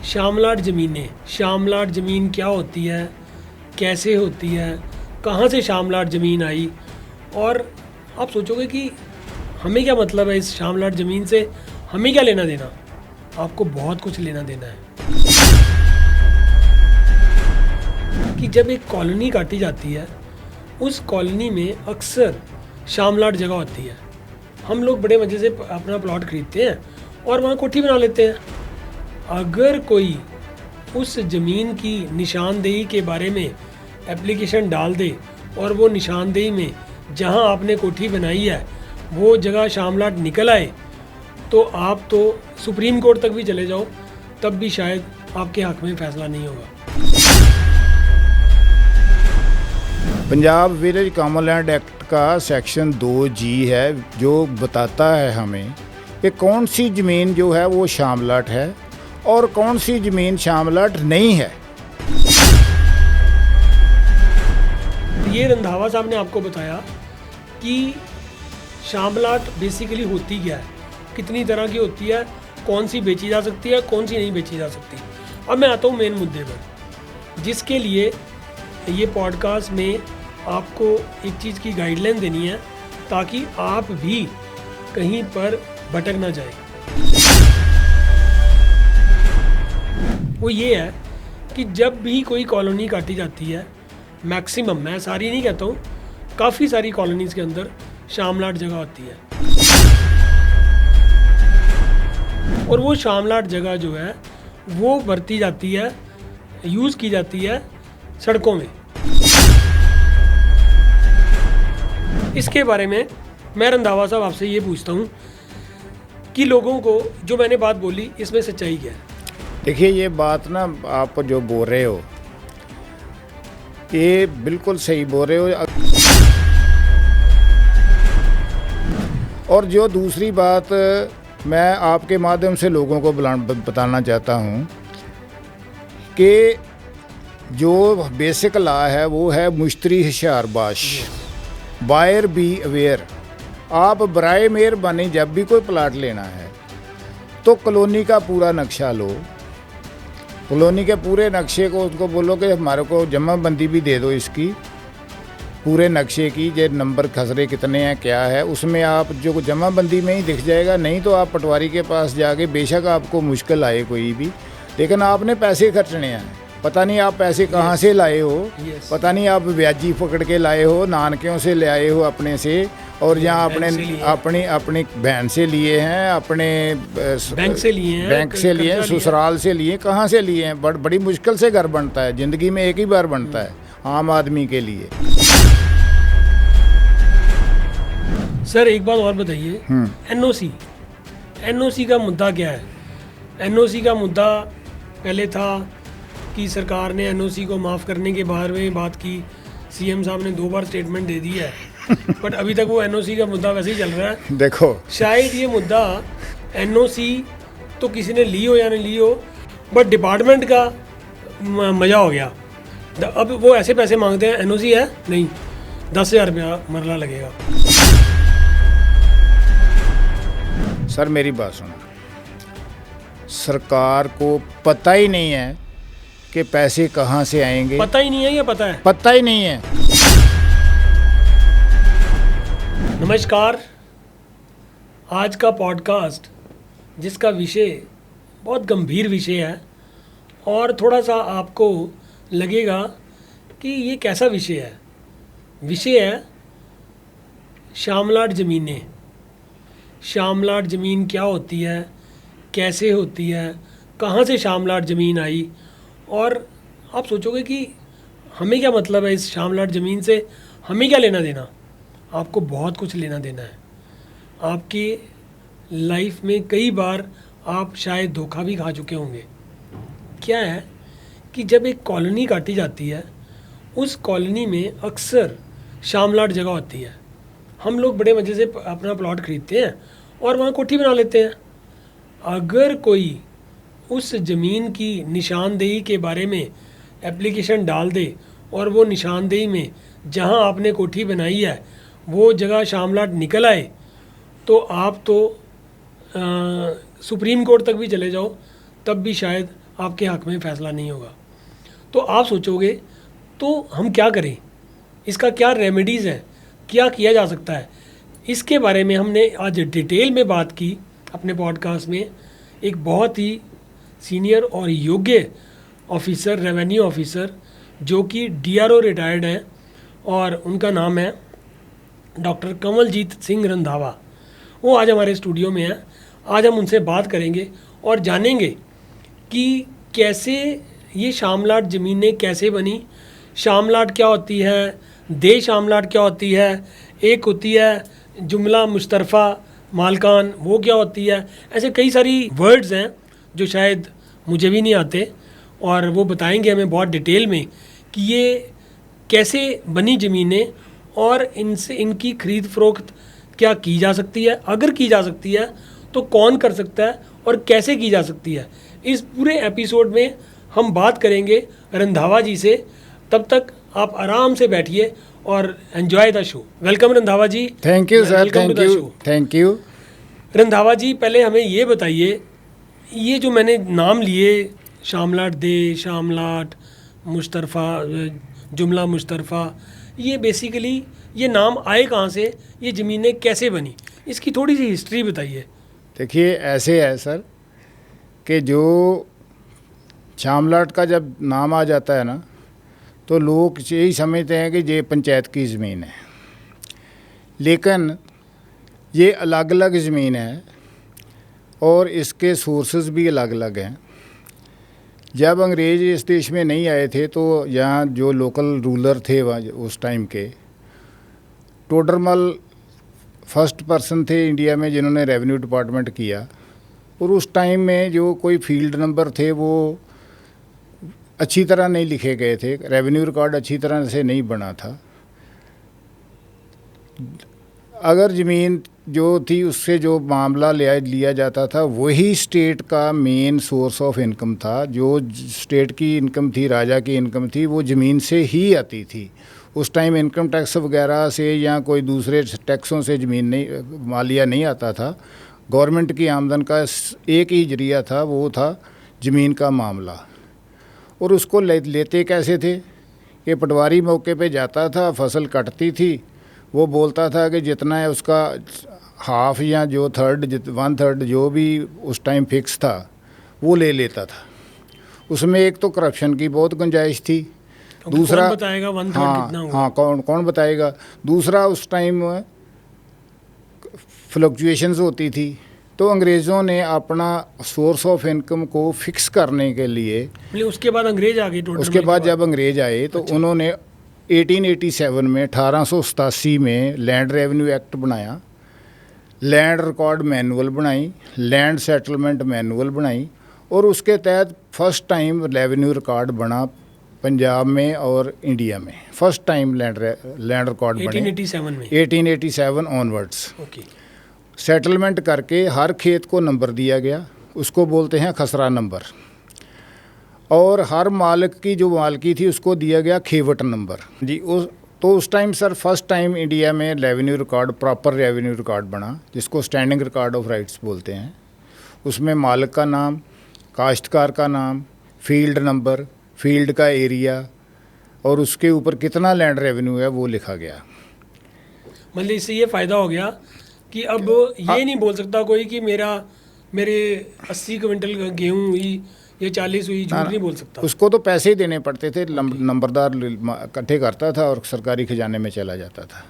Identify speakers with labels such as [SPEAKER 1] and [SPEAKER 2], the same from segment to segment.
[SPEAKER 1] शामलाट ज़मीनें, शामलाट ज़मीन क्या होती है, कैसे होती है, कहाँ से शामलाट ज़मीन आई। और आप सोचोगे कि हमें क्या मतलब है इस शामलाट ज़मीन से, हमें क्या लेना देना। आपको बहुत कुछ लेना देना है कि जब एक कॉलोनी काटी जाती है, उस कॉलोनी में अक्सर शामलाट जगह होती है। हम लोग बड़े मज़े से अपना प्लॉट खरीदते हैं और वहाँ कोठी बना लेते हैं। अगर कोई उस ज़मीन की निशानदेही के बारे में एप्लीकेशन डाल दे और वो निशानदेही में जहाँ आपने कोठी बनाई है वो जगह शामलाट निकल आए, तो आप तो सुप्रीम कोर्ट तक भी चले जाओ, तब भी शायद आपके हक़ में फ़ैसला नहीं होगा।
[SPEAKER 2] Punjab village common land act का सेक्शन 2G है जो बताता है हमें कि कौन सी ज़मीन जो है वो शामलाट है और कौन सी ज़मीन शामलाट नहीं है।
[SPEAKER 1] ये रंधावा साहब ने आपको बताया कि शामलाट बेसिकली होती क्या है, कितनी तरह की होती है, कौन सी बेची जा सकती है, कौन सी नहीं बेची जा सकती। अब मैं आता हूँ मेन मुद्दे पर, जिसके लिए ये पॉडकास्ट में आपको एक चीज़ की गाइडलाइन देनी है ताकि आप भी कहीं पर भटक ना जाए। वो ये है कि जब भी कोई कॉलोनी काटी जाती है, मैक्सिमम, मैं सारी नहीं कहता हूँ, काफ़ी सारी कॉलोनीज़ के अंदर शामलाट जगह होती है। और वो शामलाट जगह जो है वो बरती जाती है, यूज़ की जाती है सड़कों में। इसके बारे में मैं रंधावा साहब आपसे ये पूछता हूँ कि लोगों को जो मैंने बात बोली इसमें सच्चाई क्या है।
[SPEAKER 2] देखिए, ये बात ना आप जो बोल रहे हो ये बिल्कुल सही बोल रहे हो। और जो दूसरी बात मैं आपके माध्यम से लोगों को बताना चाहता हूँ कि जो बेसिक लॉ है वो है मुश्तरी होशियारबाश, बायर बी अवेयर। आप बराए मेहरबानी जब भी कोई प्लाट लेना है तो कॉलोनी का पूरा नक्शा लो, कॉलोनी के पूरे नक्शे को उनको बोलो कि हमारे को जमाबंदी भी दे दो इसकी, पूरे नक्शे की, जो नंबर खसरे कितने हैं क्या है, उसमें आप जो जमाबंदी में ही दिख जाएगा। नहीं तो आप पटवारी के पास जाके, बेशक आपको मुश्किल आए कोई भी, लेकिन आपने पैसे खर्चने हैं। पता नहीं आप पैसे कहाँ से लाए हो, पता नहीं आप ब्याजी पकड़ के लाए हो, नानकियों से ले आए हो अपने से, और यहाँ अपनी बहन से लिए हैं, अपने बैंक से लिए हैं, ससुराल से लिए, कहाँ से लिए हैं। बड़ी मुश्किल से घर बनता है, ज़िंदगी में एक ही बार बनता है आम आदमी के लिए।
[SPEAKER 1] सर एक बात और बताइए, एनओसी का मुद्दा क्या है। एनओसी का मुद्दा पहले था कि सरकार ने एनओसी को माफ़ करने के बारे में बात की, सीएम साहब ने 2 बार स्टेटमेंट दे दी है, बट अभी तक वो एनओसी का मुद्दा वैसे ही चल रहा है।
[SPEAKER 2] देखो,
[SPEAKER 1] शायद ये मुद्दा एनओसी तो किसी ने ली हो या नहीं ली हो, बट डिपार्टमेंट का मज़ा हो गया। अब वो ऐसे पैसे मांगते हैं, एनओसी है नहीं, 10,000 रुपया मरला लगेगा।
[SPEAKER 2] सर मेरी बात सुनो, सरकार को पता ही नहीं है कि पैसे कहाँ से आएंगे।
[SPEAKER 1] पता ही नहीं है या पता है?
[SPEAKER 2] पता ही नहीं है।
[SPEAKER 1] नमस्कार, आज का पॉडकास्ट जिसका विषय बहुत गंभीर विषय है और थोड़ा सा आपको लगेगा कि ये कैसा विषय है। विषय है शामलाट ज़मीनें। शामलाट ज़मीन क्या होती है, कैसे होती है, कहाँ से शामलाट ज़मीन आई। और आप सोचोगे कि हमें क्या मतलब है इस शामलाट ज़मीन से, हमें क्या लेना देना। आपको बहुत कुछ लेना देना है। आपकी लाइफ में कई बार आप शायद धोखा भी खा चुके होंगे। क्या है कि जब एक कॉलोनी काटी जाती है, उस कॉलोनी में अक्सर शामलाट जगह होती है। हम लोग बड़े मज़े से अपना प्लॉट खरीदते हैं और वहाँ कोठी बना लेते हैं। अगर कोई उस ज़मीन की निशानदेही के बारे में एप्लीकेशन डाल दे और वो निशानदेही में जहाँ आपने कोठी बनाई है वो जगह शामलाट निकल आए, तो आप तो सुप्रीम कोर्ट तक भी चले जाओ, तब भी शायद आपके हक में फैसला नहीं होगा। तो आप सोचोगे तो हम क्या करें, इसका क्या रेमेडीज़ हैं, क्या किया जा सकता है, इसके बारे में हमने आज डिटेल में बात की अपने पॉडकास्ट में। एक बहुत ही सीनियर और योग्य ऑफिसर, रेवेन्यू ऑफिसर, जो कि DRO रिटायर्ड हैं, और उनका नाम है डॉक्टर कंवलजीत सिंह रंधावा। वो आज हमारे स्टूडियो में हैं। आज हम उनसे बात करेंगे और जानेंगे कि कैसे ये शामलाट ज़मीनें कैसे बनी, शामलाट क्या होती है, दे शामलाट क्या होती है, एक होती है जुमला मुश्तरफा मालकान, वो क्या होती है। ऐसे कई सारी वर्ड्स हैं जो शायद मुझे भी नहीं आते, और वो बताएंगे हमें बहुत डिटेल में कि ये कैसे बनी ज़मीनें और इनसे इनकी ख़रीद फ़रोख्त क्या की जा सकती है, अगर की जा सकती है तो कौन कर सकता है और कैसे की जा सकती है। इस पूरे एपिसोड में हम बात करेंगे रंधावा जी से। तब तक आप आराम से बैठिए और enjoy the show. Welcome Randhawa ji.
[SPEAKER 2] Thank you sir, thank you.
[SPEAKER 1] Randhawa ji, पहले हमें ये बताइए, ये जो मैंने नाम लिए, शामलाट दे, शामलाट मुश्तरफा, जुमला मुश्तरफा, ये बेसिकली ये नाम आए कहाँ से, ये ज़मीनें कैसे बनी, इसकी थोड़ी सी हिस्ट्री बताइए।
[SPEAKER 2] देखिए, ऐसे है सर कि जो शामलाट का जब नाम आ जाता है ना, तो लोग यही समझते हैं कि ये पंचायत की ज़मीन है, लेकिन ये अलग अलग ज़मीन है और इसके सोर्सेज भी अलग अलग हैं। जब अंग्रेज़ इस देश में नहीं आए थे तो यहाँ जो लोकल रूलर थे वहाँ उस टाइम के, टोडरमल फर्स्ट पर्सन थे इंडिया में जिन्होंने रेवेन्यू डिपार्टमेंट किया, और उस टाइम में जो कोई फील्ड नंबर थे वो अच्छी तरह नहीं लिखे गए थे, रेवेन्यू रिकॉर्ड अच्छी तरह से नहीं बना था। अगर ज़मीन जो थी उससे जो मामला लिया जाता था वही स्टेट का मेन सोर्स ऑफ इनकम था। जो स्टेट की इनकम थी, राजा की इनकम थी, वो ज़मीन से ही आती थी। उस टाइम इनकम टैक्स वगैरह से या कोई दूसरे टैक्सों से ज़मीन नहीं, मालिया नहीं आता था। गवर्नमेंट की आमदन का एक ही जरिया था, वो था ज़मीन का मामला। और उसको लेते कैसे थे कि पटवारी मौके पे जाता था, फसल कटती थी, वो बोलता था कि जितना है उसका हाफ या जो थर्ड, 1/3 जो भी उस टाइम फिक्स था वो ले लेता था। उसमें एक तो करप्शन की बहुत गुंजाइश थी, दूसरा
[SPEAKER 1] कौन बताएगा 1/3 कितना हुआ?
[SPEAKER 2] हाँ, कौन बताएगा। दूसरा, उस टाइम फ्लक्चुएशंस होती थी, तो अंग्रेज़ों ने अपना सोर्स ऑफ इनकम को फिक्स करने के लिए,
[SPEAKER 1] उसके बाद अंग्रेज आ गए।
[SPEAKER 2] उसके बाद जब अंग्रेज़ आए तो उन्होंने 1887 में 1887 में लैंड रेवेन्यू एक्ट बनाया, लैंड रिकॉर्ड मैनुअल बनाई, लैंड सेटलमेंट मैनुअल बनाई, और उसके तहत फर्स्ट टाइम रेवेन्यू रिकॉर्ड बना पंजाब में और इंडिया में। फर्स्ट टाइम लैंड रिकॉर्ड बने
[SPEAKER 1] 1887 में,
[SPEAKER 2] 1887 ऑनवर्ड्स।
[SPEAKER 1] ओके।
[SPEAKER 2] सेटलमेंट करके हर खेत को नंबर दिया गया, उसको बोलते हैं खसरा नंबर, और हर मालिक की जो मालकी थी उसको दिया गया खेवट नंबर जी। उस time sir first time India में revenue record, proper revenue record बना, जिसको स्टैंडिंग रिकॉर्ड ऑफ राइट्स बोलते हैं। उसमें मालिक का नाम, काश्तकार का नाम, फील्ड नंबर, फील्ड का एरिया, और उसके ऊपर कितना लैंड रेवेन्यू है वो लिखा गया।
[SPEAKER 1] मतलब इससे ये फ़ायदा हो गया कि अब ये नहीं बोल सकता कोई कि मेरे 80 क्विंटल गेहूँ हुई या 40 हुई, झूठ नहीं बोल सकता।
[SPEAKER 2] उसको तो पैसे ही देने पड़ते थे, नंबरदार इकट्ठे करता था और सरकारी खजाने में चला जाता था।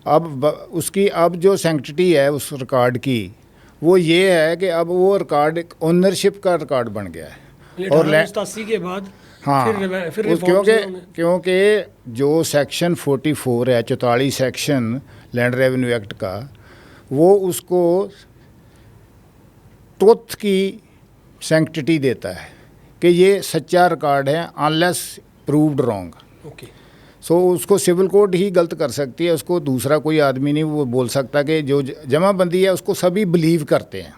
[SPEAKER 2] अब जो सैंक्टिटी है उस रिकॉर्ड की, वो ये है कि अब वो रिकॉर्ड एक ओनरशिप का रिकॉर्ड बन गया है।
[SPEAKER 1] और 1987 के बाद
[SPEAKER 2] हाँ,
[SPEAKER 1] फिर
[SPEAKER 2] क्योंकि जो सेक्शन 44 है, 44 सेक्शन लैंड रेवेन्यू एक्ट का, वो उसको ट्रुथ की सैंक्टिटी देता है कि ये सच्चा रिकॉर्ड है अनलेस प्रूव्ड रॉन्ग।
[SPEAKER 1] ओके।
[SPEAKER 2] सो उसको सिविल कोर्ट ही गलत कर सकती है, उसको दूसरा कोई आदमी नहीं वो बोल सकता कि जो जमाबंदी है उसको सभी बिलीव करते हैं।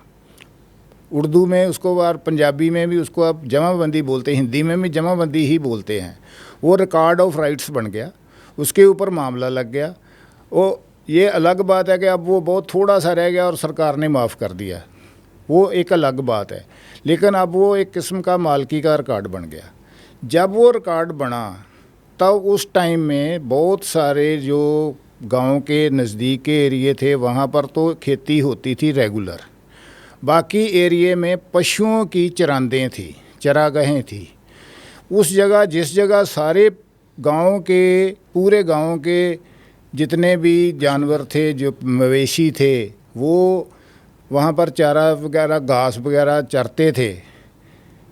[SPEAKER 2] उर्दू में उसको और पंजाबी में भी उसको अब जमाबंदी बोलते हैं, हिंदी में भी जमाबंदी ही बोलते हैं। वो रिकॉर्ड ऑफ राइट्स बन गया, उसके ऊपर मामला लग गया। वो ये अलग बात है कि अब वो बहुत थोड़ा सा रह गया और सरकार ने माफ़ कर दिया, वो एक अलग बात है। लेकिन अब वो एक किस्म का मालकी का रिकॉर्ड बन गया। जब वो रिकॉर्ड बना तब उस टाइम में बहुत सारे जो गांव के नज़दीक के एरिए थे वहाँ पर तो खेती होती थी रेगुलर। बाकी एरिए में पशुओं की चरांदें थी, चरागाहें थी। उस जगह जिस जगह सारे गांव के पूरे गांव के जितने भी जानवर थे, जो मवेशी थे, वो वहाँ पर चारा वगैरह घास वगैरह चरते थे।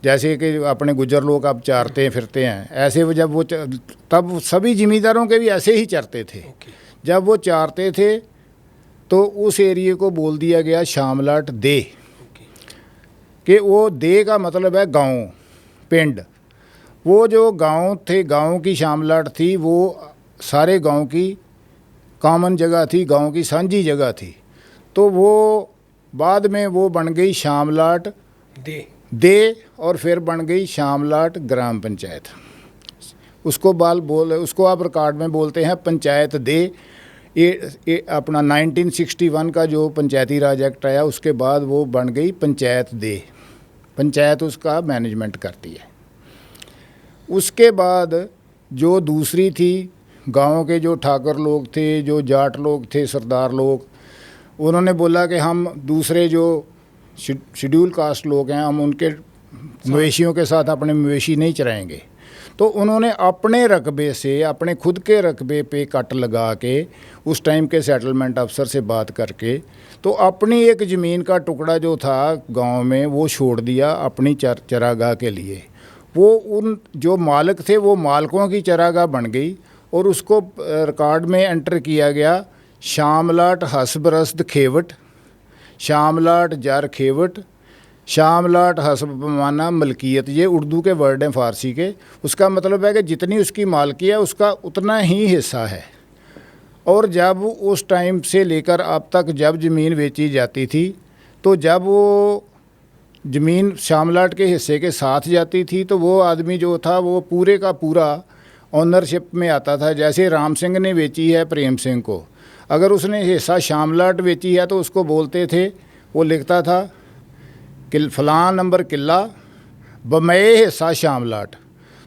[SPEAKER 2] जैसे कि अपने गुज्जर लोग अब चारते फिरते हैं, ऐसे वो जब वो तब सभी ज़मींदारों के भी ऐसे ही चरते थे। जब वो चारते थे तो उस एरिए को बोल दिया गया शामलाट दे, कि वो दे का मतलब है गांव, पिंड। वो जो गांव थे, गांव की शामलाट थी, वो सारे गांव की कॉमन जगह थी, गांव की साझी जगह थी। तो वो बाद में वो बन गई शामलाट दे और फिर बन गई शामलाट ग्राम पंचायत। उसको आप रिकॉर्ड में बोलते हैं पंचायत दे। ये अपना 1961 का जो पंचायती राज एक्ट आया उसके बाद वो बन गई पंचायत दे। पंचायत उसका मैनेजमेंट करती है। उसके बाद जो दूसरी थी, गांव के जो ठाकर लोग थे, जो जाट लोग थे, सरदार लोग, उन्होंने बोला कि हम दूसरे जो शेड्यूल कास्ट लोग हैं, हम उनके मवेशियों के साथ अपने मवेशी नहीं चराएंगे। तो उन्होंने अपने रकबे से, अपने खुद के रकबे पे कट लगा के, उस टाइम के सेटलमेंट अफसर से बात करके, तो अपनी एक ज़मीन का टुकड़ा जो था गांव में वो छोड़ दिया अपनी चरागाह के लिए। वो उन जो मालिक थे वो मालिकों की चरागाह बन गई और उसको रिकॉर्ड में एंटर किया गया शामलाट हसबरस्त खेवट, शामलाट जर खेवट, शामलाट हसब पैमाना मलकियत। ये उर्दू के वर्ड हैं फ़ारसी के। उसका मतलब है कि जितनी उसकी मालकी है उसका उतना ही हिस्सा है। और जब उस टाइम से लेकर अब तक जब ज़मीन बेची जाती थी, तो जब वो ज़मीन शामलाट के हिस्से के साथ जाती थी तो वो आदमी जो था वो पूरे का पूरा ऑनरशिप में आता था। जैसे राम सिंह ने बेची है प्रेम सिंह को, अगर उसने हिस्सा शामलाट बेची है तो उसको बोलते थे, वो लिखता था कि फ़लाँ नंबर किला बमए हिस्सा शामलाट,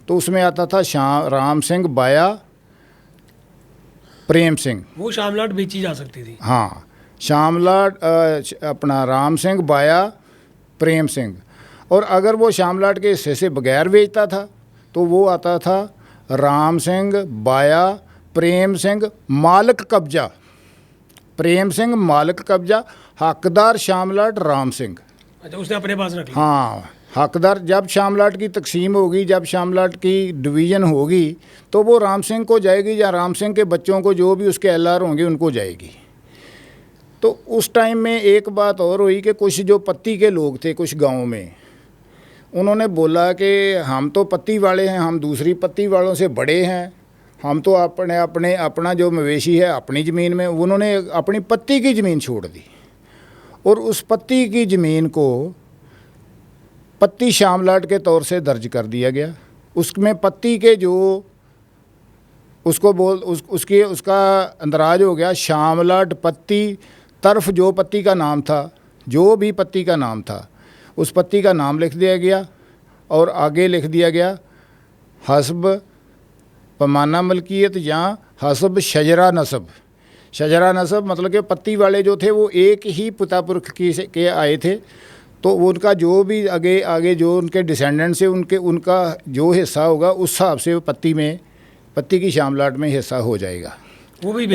[SPEAKER 2] तो उसमें आता था राम सिंह बाया प्रेम सिंह।
[SPEAKER 1] वो शामलाट बेची जा सकती थी।
[SPEAKER 2] हाँ, शामलाट अपना राम सिंह बाया प्रेम सिंह। और अगर वो शामलाट के हिस्से से बगैर बेचता था तो वो आता था राम सिंह बाया प्रेम सिंह मालिक कब्जा, प्रेम सिंह मालिक कब्जा, हकदार शामलाट राम सिंह।
[SPEAKER 1] अच्छा, उसने अपने पास रख लिया।
[SPEAKER 2] हाँ, हकदार। जब शामलाट की तकसीम होगी, जब शामलाट की डिवीज़न होगी तो वो राम सिंह को जाएगी या राम सिंह के बच्चों को, जो भी उसके एलआर होंगे उनको जाएगी। तो उस टाइम में एक बात और हुई कि कुछ जो पत्ती के लोग थे कुछ गाँव में, उन्होंने बोला कि हम तो पत्ती वाले हैं, हम दूसरी पत्ती वालों से बड़े हैं, हम तो अपना जो मवेशी है अपनी ज़मीन में। उन्होंने अपनी पत्ती की ज़मीन छोड़ दी और उस पत्ती की ज़मीन को पत्ती शामलाट के तौर से दर्ज कर दिया गया। उसमें पत्ती के जो उसका अंदराज हो गया शामलाट पत्ती तरफ, जो पत्ती का नाम था, जो भी पत्ती का नाम था, उस पत्ती का नाम लिख दिया गया और आगे लिख दिया गया हसब पैमाना मलकियत या हसब शजरा नसब। शजरा नसब मतलब कि पत्ती वाले जो थे वो एक ही पिता पुरख के आए थे, तो उनका जो भी आगे जो उनके डिसेंडेंट्स है उनका जो हिस्सा होगा उस हिसाब से पत्ती की शामलाट में हिस्सा हो जाएगा।
[SPEAKER 1] वो भी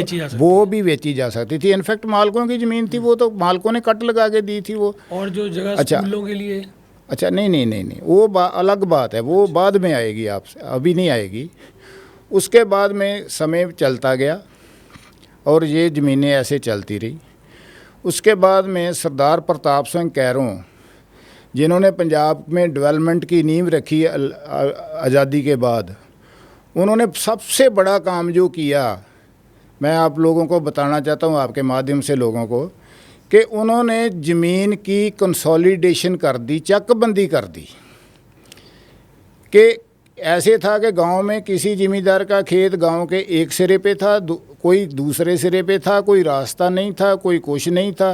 [SPEAKER 1] बेची जा सकती थी। इनफैक्ट मालकों की ज़मीन थी, वो तो मालकों ने कट लगा के दी थी वो। और जो जगह स्कूलों के लिए,
[SPEAKER 2] अच्छा नहीं, वो अलग बात है, वो बाद में आएगी, आपसे अभी नहीं आएगी। उसके बाद में समय चलता गया और ये ज़मीनें ऐसे चलती रही। उसके बाद में सरदार प्रताप सिंह कैरों, जिन्होंने पंजाब में डेवलपमेंट की नींव रखी आज़ादी के बाद, उन्होंने सबसे बड़ा काम जो किया, मैं आप लोगों को बताना चाहता हूँ आपके माध्यम से लोगों को, कि उन्होंने ज़मीन की कंसोलिडेशन कर दी, चकबंदी कर दी। कि ऐसे था कि गांव में किसी ज़मींदार का खेत गांव के एक सिरे पे था, कोई दूसरे सिरे पे था, कोई रास्ता नहीं था, कोई कुछ नहीं था।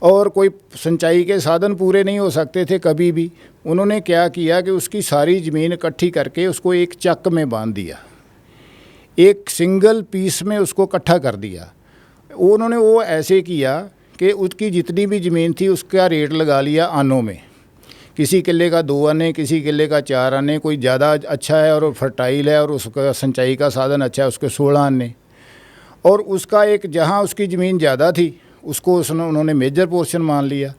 [SPEAKER 2] और कोई सिंचाई के साधन पूरे नहीं हो सकते थे कभी भी। उन्होंने क्या किया कि उसकी सारी ज़मीन इकट्ठी करके उसको एक चक में बांध दिया, एक सिंगल पीस में उसको इकट्ठा कर दिया। उन्होंने वो ऐसे किया कि उसकी जितनी भी ज़मीन थी उसका रेट लगा लिया आनों में, किसी किले का 2 आने, किसी किले का 4 आने, कोई ज़्यादा अच्छा है और फर्टाइल है और उसका सिंचाई का साधन अच्छा है उसके 16 आने। और उसका एक जहाँ उसकी ज़मीन ज़्यादा थी उसको उन्होंने मेजर पोर्शन मान लिया।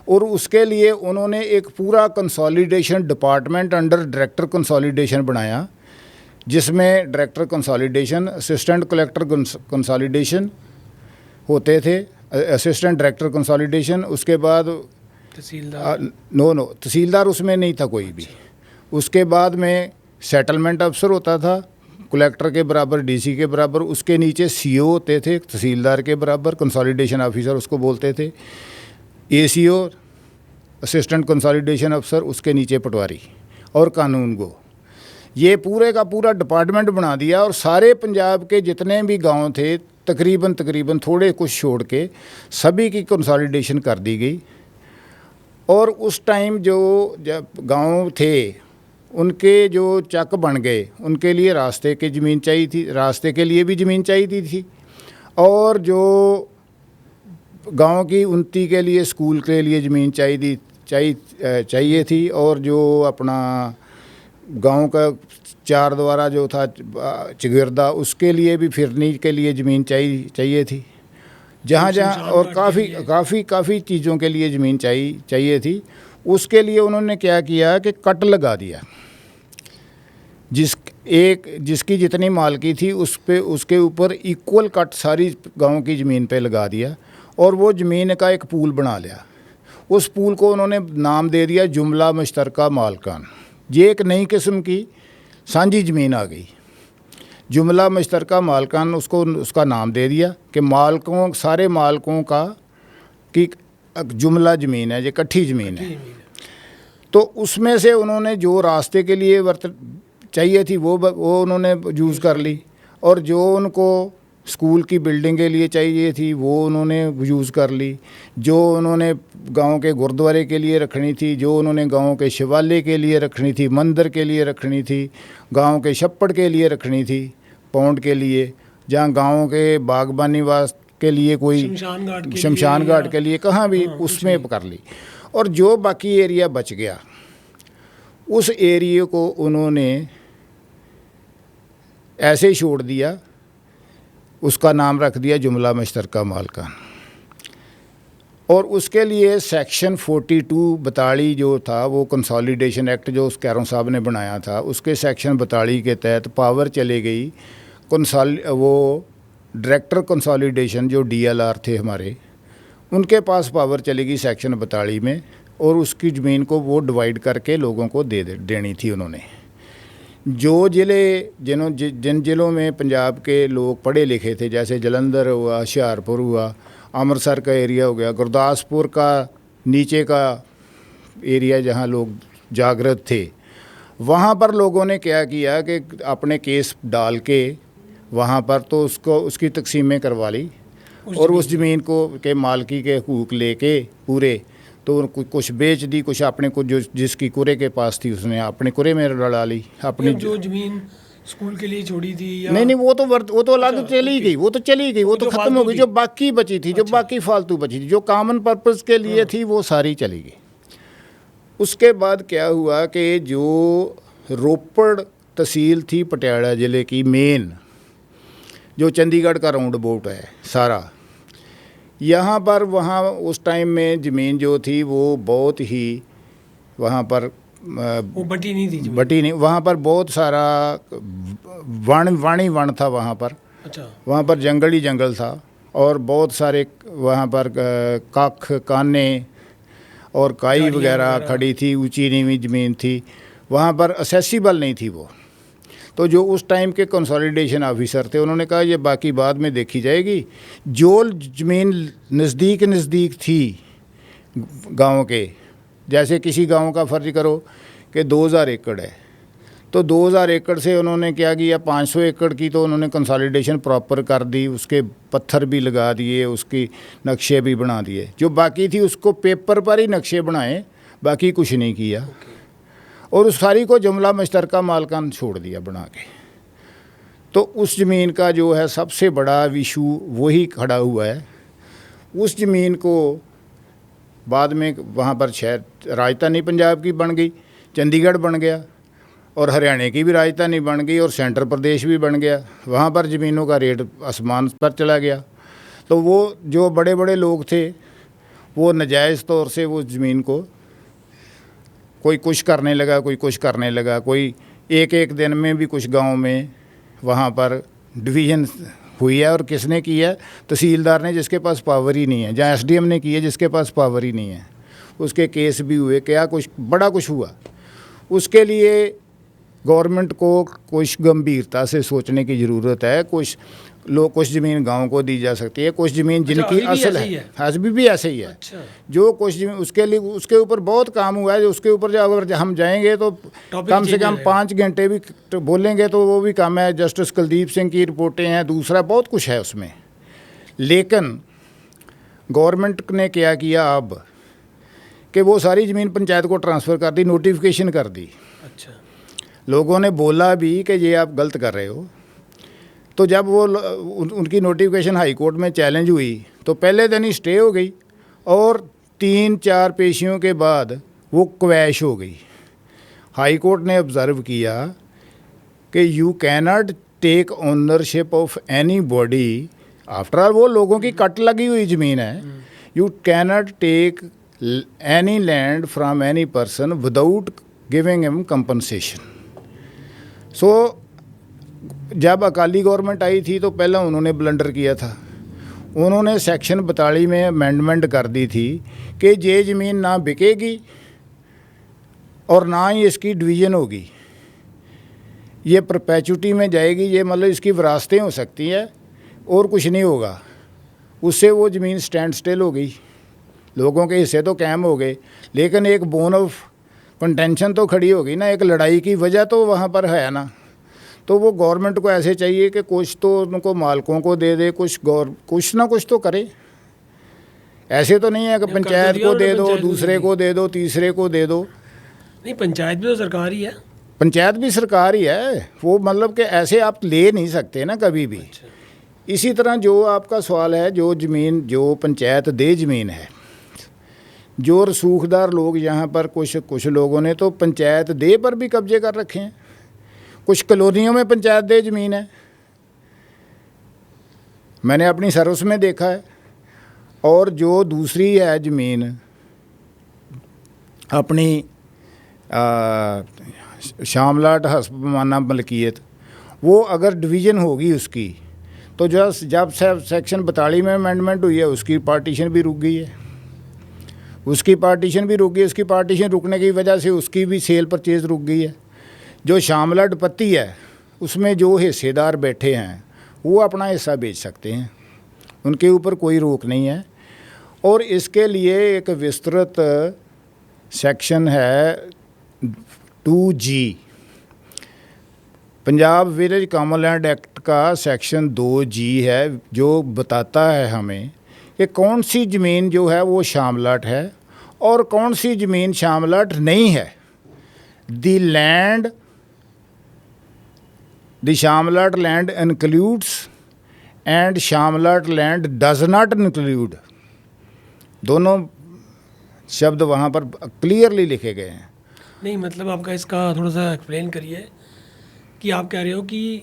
[SPEAKER 2] और उसके लिए उन्होंने एक पूरा consolidation department under director consolidation बनाया, जिसमें director consolidation, assistant collector consolidation होते थे, असिस्टेंट डायरेक्टर कंसोलिडेशन, उसके बाद
[SPEAKER 1] तहसीलदार,
[SPEAKER 2] नो तहसीलदार उसमें नहीं था कोई भी। उसके बाद में सेटलमेंट अफसर होता था, कलेक्टर के बराबर, डीसी के बराबर। उसके नीचे सीओ होते थे, तहसीलदार के बराबर, कंसोलिडेशन ऑफिसर उसको बोलते थे, एसीओ, असिस्टेंट कंसोलिडेशन अफसर, उसके नीचे पटवारी और कानून गो। ये पूरे का पूरा डिपार्टमेंट बना दिया। और सारे पंजाब के जितने भी गांव थे तकरीबन थोड़े कुछ छोड़ के सभी की कंसोलिडेशन कर दी गई। और उस टाइम जो जब गांव थे उनके जो चक बन गए, उनके लिए रास्ते की ज़मीन चाहिए थी, रास्ते के लिए भी ज़मीन चाहिए थी, और जो गांव की उन्नति के लिए स्कूल के लिए ज़मीन चाहिए थी, और जो अपना गांव का 4 द्वारा जो था चगिरदा, उसके लिए भी फिरनी के लिए ज़मीन चाहिए थी, जहाँ और काफ़ी चीज़ों के लिए ज़मीन चाहिए थी। उसके लिए उन्होंने क्या किया कि कट लगा दिया, जिसकी जितनी मालकी थी उसके ऊपर इक्वल कट सारी गांव की ज़मीन पे लगा दिया, और वो ज़मीन का एक पूल बना लिया। उस पूल को उन्होंने नाम दे दिया जुमला मुश्तरका मालकान। ये एक नई किस्म की सांझी ज़मीन आ गई, जुमला मुश्तरका मालकान, उसका नाम दे दिया कि सारे मालकों का की जुमला ज़मीन है, ये इकट्ठी ज़मीन है। तो उसमें से उन्होंने जो रास्ते के लिए चाहिए थी वो उन्होंने यूज़ कर ली, और जो उनको स्कूल की बिल्डिंग के लिए चाहिए थी वो उन्होंने यूज़ कर ली, जो उन्होंने गांव के गुरुद्वारे के लिए रखनी थी, जो उन्होंने गांव के शिवालय के लिए रखनी थी, मंदिर के लिए रखनी थी, गांव के छप्पड़ के लिए रखनी थी, पौंड के लिए, जहाँ गांव के बागबानी वास के लिए कोई शमशान घाट के लिए कहाँ भी उसमें कर ली। और जो बाकी एरिया बच गया उस एरिया को उन्होंने ऐसे ही छोड़ दिया, उसका नाम रख दिया जुमला मुश्तरका मालकान। और उसके लिए सेक्शन 42 42 जो था, वो कंसोलिडेशन एक्ट जो कैरों साहब ने बनाया था, उसके सेक्शन 42 के तहत पावर चले गई वो डायरेक्टर कंसोलिडेशन जो डीएलआर थे हमारे, उनके पास पावर चली गई सेक्शन 42 में, और उसकी ज़मीन को वो डिवाइड करके लोगों को देनी थी उन्होंने। जो जिन ज़िलों में पंजाब के लोग पढ़े लिखे थे, जैसे जलंधर हुआ, हुशियारपुर हुआ, अमृतसर का एरिया हो गया, गुरदासपुर का नीचे का एरिया जहाँ लोग जागृत थे, वहाँ पर लोगों ने क्या किया कि अपने केस डाल के वहाँ पर तो उसकी तकसीमें करवा ली, और उस ज़मीन को के मालकी के हकूक़ लेके पूरे, तो कुछ बेच दी, कुछ अपने को जो जिसकी कुरे के पास थी उसने अपने कुरे में लड़ा ली। अपनी
[SPEAKER 1] जो ज़मीन स्कूल के लिए छोड़ी थी या
[SPEAKER 2] नहीं वो तो अलग चली गई, वो तो चली गई, वो तो ख़त्म हो गई। जो बाकी बची थी, जो बाकी फालतू बची थी, जो कॉमन पर्पज़ के लिए थी, वो सारी चली गई। उसके बाद क्या हुआ कि जो रोपड़ तहसील थी पटियाला ज़िले की मेन, जो चंडीगढ़ का राउंड अबाउट है सारा, यहाँ पर वहाँ उस टाइम में ज़मीन जो थी वो बहुत ही वहाँ पर
[SPEAKER 1] वो बटी नहीं,
[SPEAKER 2] वहाँ पर बहुत सारा वन था वहाँ पर।
[SPEAKER 1] अच्छा।
[SPEAKER 2] वहाँ पर जंगल ही जंगल था, और बहुत सारे वहाँ पर काख काने और काई वगैरह खड़ी थी, ऊंची नीवी ज़मीन थी, वहाँ पर असेसिबल नहीं थी वो। तो जो उस टाइम के कंसोलिडेशन ऑफिसर थे उन्होंने कहा ये बाकी बाद में देखी जाएगी। जो ज़मीन नज़दीक थी गांव के, जैसे किसी गांव का फ़र्ज करो कि 2000 एकड़ है, तो 2000 एकड़ से उन्होंने क्या किया, 500 एकड़ की तो उन्होंने कंसोलिडेशन प्रॉपर कर दी, उसके पत्थर भी लगा दिए, उसकी नक्शे भी बना दिए। जो बाकी थी उसको पेपर पर ही नक्शे बनाए, बाकी कुछ नहीं किया। और उस सारी को जुमला मुश्तरका मालकान छोड़ दिया बना के। तो उस ज़मीन का जो है सबसे बड़ा इशू वही खड़ा हुआ है। उस ज़मीन को बाद में वहाँ पर शहर राजधानी पंजाब की बन गई, चंडीगढ़ बन गया, और हरियाणा की भी राजधानी बन गई, और सेंट्रल प्रदेश भी बन गया। वहाँ पर ज़मीनों का रेट आसमान पर चला गया। तो वो जो बड़े बड़े लोग थे वो नाजायज़ तौर से वो ज़मीन को कोई कुछ करने लगा, कोई कुछ करने लगा। कोई एक एक दिन में भी कुछ गांव में वहाँ पर डिवीज़न हुई है। और किसने की है? तहसीलदार ने, जिसके पास पावर ही नहीं है, जहाँ एसडीएम ने की है, जिसके पास पावर ही नहीं है। उसके केस भी हुए, क्या कुछ बड़ा कुछ हुआ। उसके लिए गवर्नमेंट को कुछ गंभीरता से सोचने की ज़रूरत है। कुछ ज़मीन गांव को दी जा सकती है, कुछ ज़मीन जिनकी असल है, अभी भी ऐसे ही है।
[SPEAKER 1] अच्छा।
[SPEAKER 2] जो कुछ ज़मीन उसके लिए, उसके ऊपर बहुत काम हुआ है। जो उसके ऊपर जो अगर हम जाएंगे तो कम से कम 5 घंटे भी तो बोलेंगे तो वो भी कम है। जस्टिस कुलदीप सिंह की रिपोर्टें हैं, दूसरा बहुत कुछ है उसमें। लेकिन गवर्नमेंट ने क्या किया अब कि वो सारी ज़मीन पंचायत को ट्रांसफ़र कर दी, नोटिफिकेशन कर दी।
[SPEAKER 1] अच्छा।
[SPEAKER 2] लोगों ने बोला भी कि ये आप गलत कर रहे हो। तो जब वो उनकी नोटिफिकेशन हाई कोर्ट में चैलेंज हुई तो पहले दिन ही स्टे हो गई, और 3-4 पेशियों के बाद वो क्वैश हो गई। हाई कोर्ट ने ऑब्ज़र्व किया कि you cannot take ownership of anybody, after all वो लोगों की कट लगी हुई ज़मीन है। You cannot take any land from any person without giving him compensation. So जब अकाली गवर्नमेंट आई थी तो पहला उन्होंने ब्लंडर किया था। उन्होंने सेक्शन 42 में अमेंडमेंट कर दी थी कि ये ज़मीन ना बिकेगी और ना ही इसकी डिवीज़न होगी, ये परपेचुटी में जाएगी। ये मतलब इसकी विरासतें हो सकती हैं और कुछ नहीं होगा। उससे वो ज़मीन स्टैंड स्टिल हो गई, लोगों के हिस्से तो कायम हो गए, लेकिन एक बोन ऑफ कंटेंशन तो खड़ी होगी ना, एक लड़ाई की वजह तो वहाँ पर है ना। तो वो गवर्नमेंट को ऐसे चाहिए कि कुछ तो उनको मालकों को दे दे, कुछ ना कुछ तो करे। ऐसे तो नहीं है कि पंचायत को दे दो, दूसरे को दे दो, तीसरे को दे दो।
[SPEAKER 1] नहीं, पंचायत भी तो सरकार ही है।
[SPEAKER 2] पंचायत भी सरकार ही है। वो मतलब कि ऐसे आप ले नहीं सकते ना कभी भी।
[SPEAKER 1] अच्छा।
[SPEAKER 2] इसी तरह जो आपका सवाल है, जो ज़मीन जो पंचायत दे ज़मीन है, जो रसूखदार लोग यहाँ पर कुछ लोगों ने तो पंचायत दे पर भी कब्जे कर रखे हैं। कुछ कॉलोनियों में पंचायत दे ज़मीन है, मैंने अपनी सर्विस में देखा है। और जो दूसरी है ज़मीन अपनी शामलाट हस्बमाना मलकियत, वो अगर डिवीज़न होगी उसकी, तो जब सेक्शन 42 में अमेंडमेंट हुई है उसकी पार्टीशन भी रुक गई है। उसकी पार्टीशन रुकने की वजह से उसकी भी सेल परचेज़ रुक गई है। जो शामलाट पत्ती है उसमें जो हिस्सेदार बैठे हैं वो अपना हिस्सा बेच सकते हैं, उनके ऊपर कोई रोक नहीं है। और इसके लिए एक विस्तृत सेक्शन है 2G, Punjab village common land act का सेक्शन 2G है, जो बताता है हमें कि कौन सी ज़मीन जो है वो शामलाट है और कौन सी ज़मीन शामलाट नहीं है। The shamlat land includes and shamlat land does not include, दोनों शब्द वहाँ पर क्लियरली लिखे गए हैं।
[SPEAKER 1] नहीं, मतलब आपका इसका थोड़ा सा एक्सप्लेन करिए कि आप कह रहे हो कि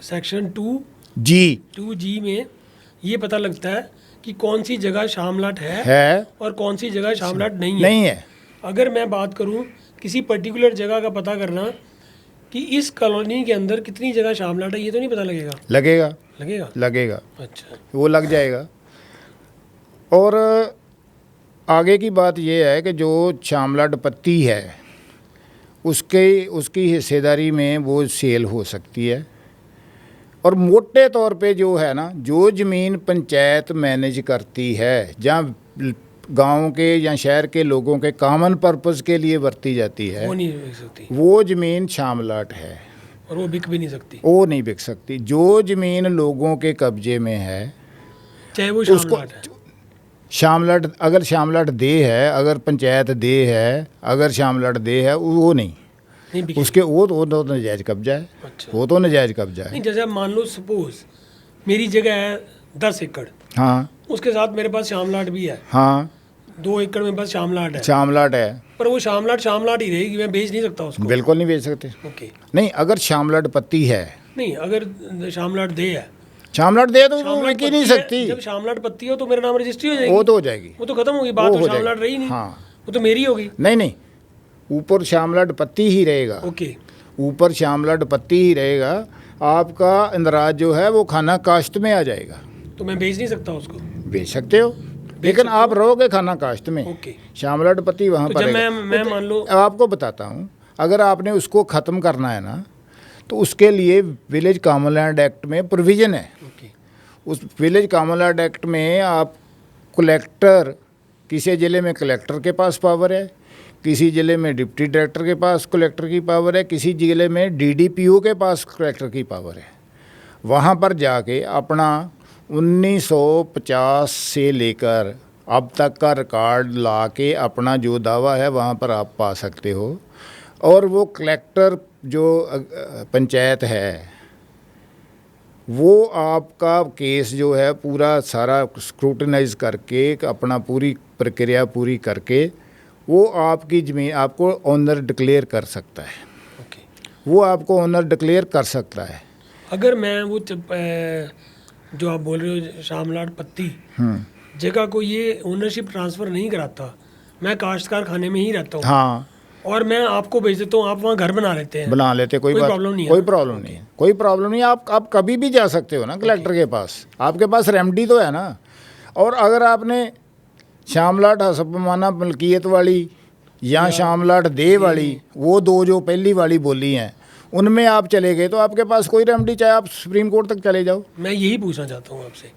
[SPEAKER 1] सेक्शन 2G में ये पता लगता है कि कौन सी जगह शामलाट है और कौन सी जगह शामलाट नहीं है। अगर मैं बात करूं किसी पर्टिकुलर जगह का पता करना कि इस कॉलोनी के अंदर कितनी जगह शामलाट है, ये तो नहीं पता लगेगा? लगेगा। अच्छा,
[SPEAKER 2] वो लग जाएगा। और आगे की बात यह है कि जो शामलाट पत्ती है उसकी हिस्सेदारी में वो सेल हो सकती है। और मोटे तौर पे जो है ना, जो ज़मीन पंचायत मैनेज करती है, जहाँ गांव के या शहर के लोगों के कॉमन पर्पस के लिए बरती जाती है,
[SPEAKER 1] वो नहीं बिक सकती,
[SPEAKER 2] वो ज़मीन शामलाट है
[SPEAKER 1] और वो बिक भी नहीं सकती।
[SPEAKER 2] वो नहीं बिक सकती। जो ज़मीन लोगों के कब्जे में है
[SPEAKER 1] चाहे वो
[SPEAKER 2] उसको
[SPEAKER 1] शामलाट है।
[SPEAKER 2] शामलाट, अगर शामलाट दे है, अगर पंचायत दे है, अगर शामलाट दे है, वो नहीं,
[SPEAKER 1] नहीं बिकेगी।
[SPEAKER 2] उसके वो तो नजायज़ कब्जा है,
[SPEAKER 1] अच्छा,
[SPEAKER 2] वो तो नजायज़ कब्जा है।
[SPEAKER 1] नहीं जैसे अब मान लो सपोज मेरी जगह है 10 एकड़,
[SPEAKER 2] हाँ
[SPEAKER 1] उसके साथ मेरे पास शामलाट भी है,
[SPEAKER 2] हाँ
[SPEAKER 1] 2 एकड़ में बस शामलाट है,
[SPEAKER 2] शामलाट है,
[SPEAKER 1] पर वो शामलाट ही रहेगी, मैं बेच नहीं सकता उसको।
[SPEAKER 2] बिल्कुल नहीं बेच सकते।
[SPEAKER 1] ओके,
[SPEAKER 2] नहीं, अगर शामलाट पत्ती है,
[SPEAKER 1] नहीं अगर शामलाट दे है,
[SPEAKER 2] शामलाट दे तो वो
[SPEAKER 1] शामलाट
[SPEAKER 2] बिक ही नहीं
[SPEAKER 1] पत्ती है,
[SPEAKER 2] सकती,
[SPEAKER 1] जब शामलाट पत्ती हो तो मेरा नाम रजिस्ट्री हो जाएगी,
[SPEAKER 2] वो तो हो जाएगी,
[SPEAKER 1] वो तो खत्म होगी बात,
[SPEAKER 2] वो
[SPEAKER 1] तो
[SPEAKER 2] हो
[SPEAKER 1] शामलाट
[SPEAKER 2] जाएगी।
[SPEAKER 1] रही नहीं,
[SPEAKER 2] हाँ,
[SPEAKER 1] वो तो मेरी होगी।
[SPEAKER 2] नहीं नहीं, ऊपर शामलाट पत्ती ही रहेगा,
[SPEAKER 1] ओके,
[SPEAKER 2] ऊपर शामलाट पत्ती ही रहेगा, आपका इंदराज जो है वो खाना काश्त में आ जाएगा।
[SPEAKER 1] तो मैं बेच नहीं सकता उसको।
[SPEAKER 2] बेच सकते हो, लेकिन आप रहोगे खाना काश्त में,
[SPEAKER 1] ओके,
[SPEAKER 2] शामलाट पत्ती वहाँ
[SPEAKER 1] तो
[SPEAKER 2] पर
[SPEAKER 1] जब
[SPEAKER 2] रहेगा।
[SPEAKER 1] मैं मान लो,
[SPEAKER 2] आपको बताता हूँ, अगर आपने उसको ख़त्म करना है ना, तो उसके लिए विलेज कॉमन लैंड एक्ट में प्रोविज़न है।
[SPEAKER 1] ओके,
[SPEAKER 2] उस विलेज कॉमन लैंड एक्ट में आप कलेक्टर, किसी ज़िले में कलेक्टर के पास पावर है, किसी ज़िले में डिप्टी डायरेक्टर के पास कलेक्टर की पावर है, किसी ज़िले में डीडीपीओ के पास कलेक्टर की पावर है। वहाँ पर जाके अपना 1950 से लेकर अब तक का रिकॉर्ड ला के अपना जो दावा है वहाँ पर आप पा सकते हो। और वो कलेक्टर जो पंचायत है, वो आपका केस जो है पूरा सारा स्क्रूटनाइज करके, अपना पूरी प्रक्रिया पूरी करके, वो आपकी ज़मीन आपको ओनर डिक्लेयर कर सकता है,
[SPEAKER 1] ओके।
[SPEAKER 2] वो आपको ओनर डिक्लेयर कर सकता है।
[SPEAKER 1] अगर मैं वो जो आप बोल रहे हो शामलाट पत्ती जगह को ये ओनरशिप ट्रांसफ़र नहीं कराता, मैं काश्तकार खाने में ही रहता हूँ,
[SPEAKER 2] हाँ,
[SPEAKER 1] और मैं आपको भेज देता हूँ, आप वहाँ घर बना लेते हैं,
[SPEAKER 2] बना लेते, कोई बात,
[SPEAKER 1] प्रॉब्लम नहीं है,
[SPEAKER 2] कोई प्रॉब्लम नहीं है, कोई प्रॉब्लम नहीं है। आप कभी भी जा सकते हो ना कलेक्टर के पास, आपके पास रेमडी तो है ना। और अगर आपने शामलाट हसबमाना मलकियत वाली या शामलाट दे वाली, वो दो जो पहली वाली बोली हैं, उनमें आप चले गए तो आपके पास कोई रेमडी, चाहे आप सुप्रीम कोर्ट तक चले जाओ।
[SPEAKER 1] मैं यही पूछना चाहता हूँ आपसे।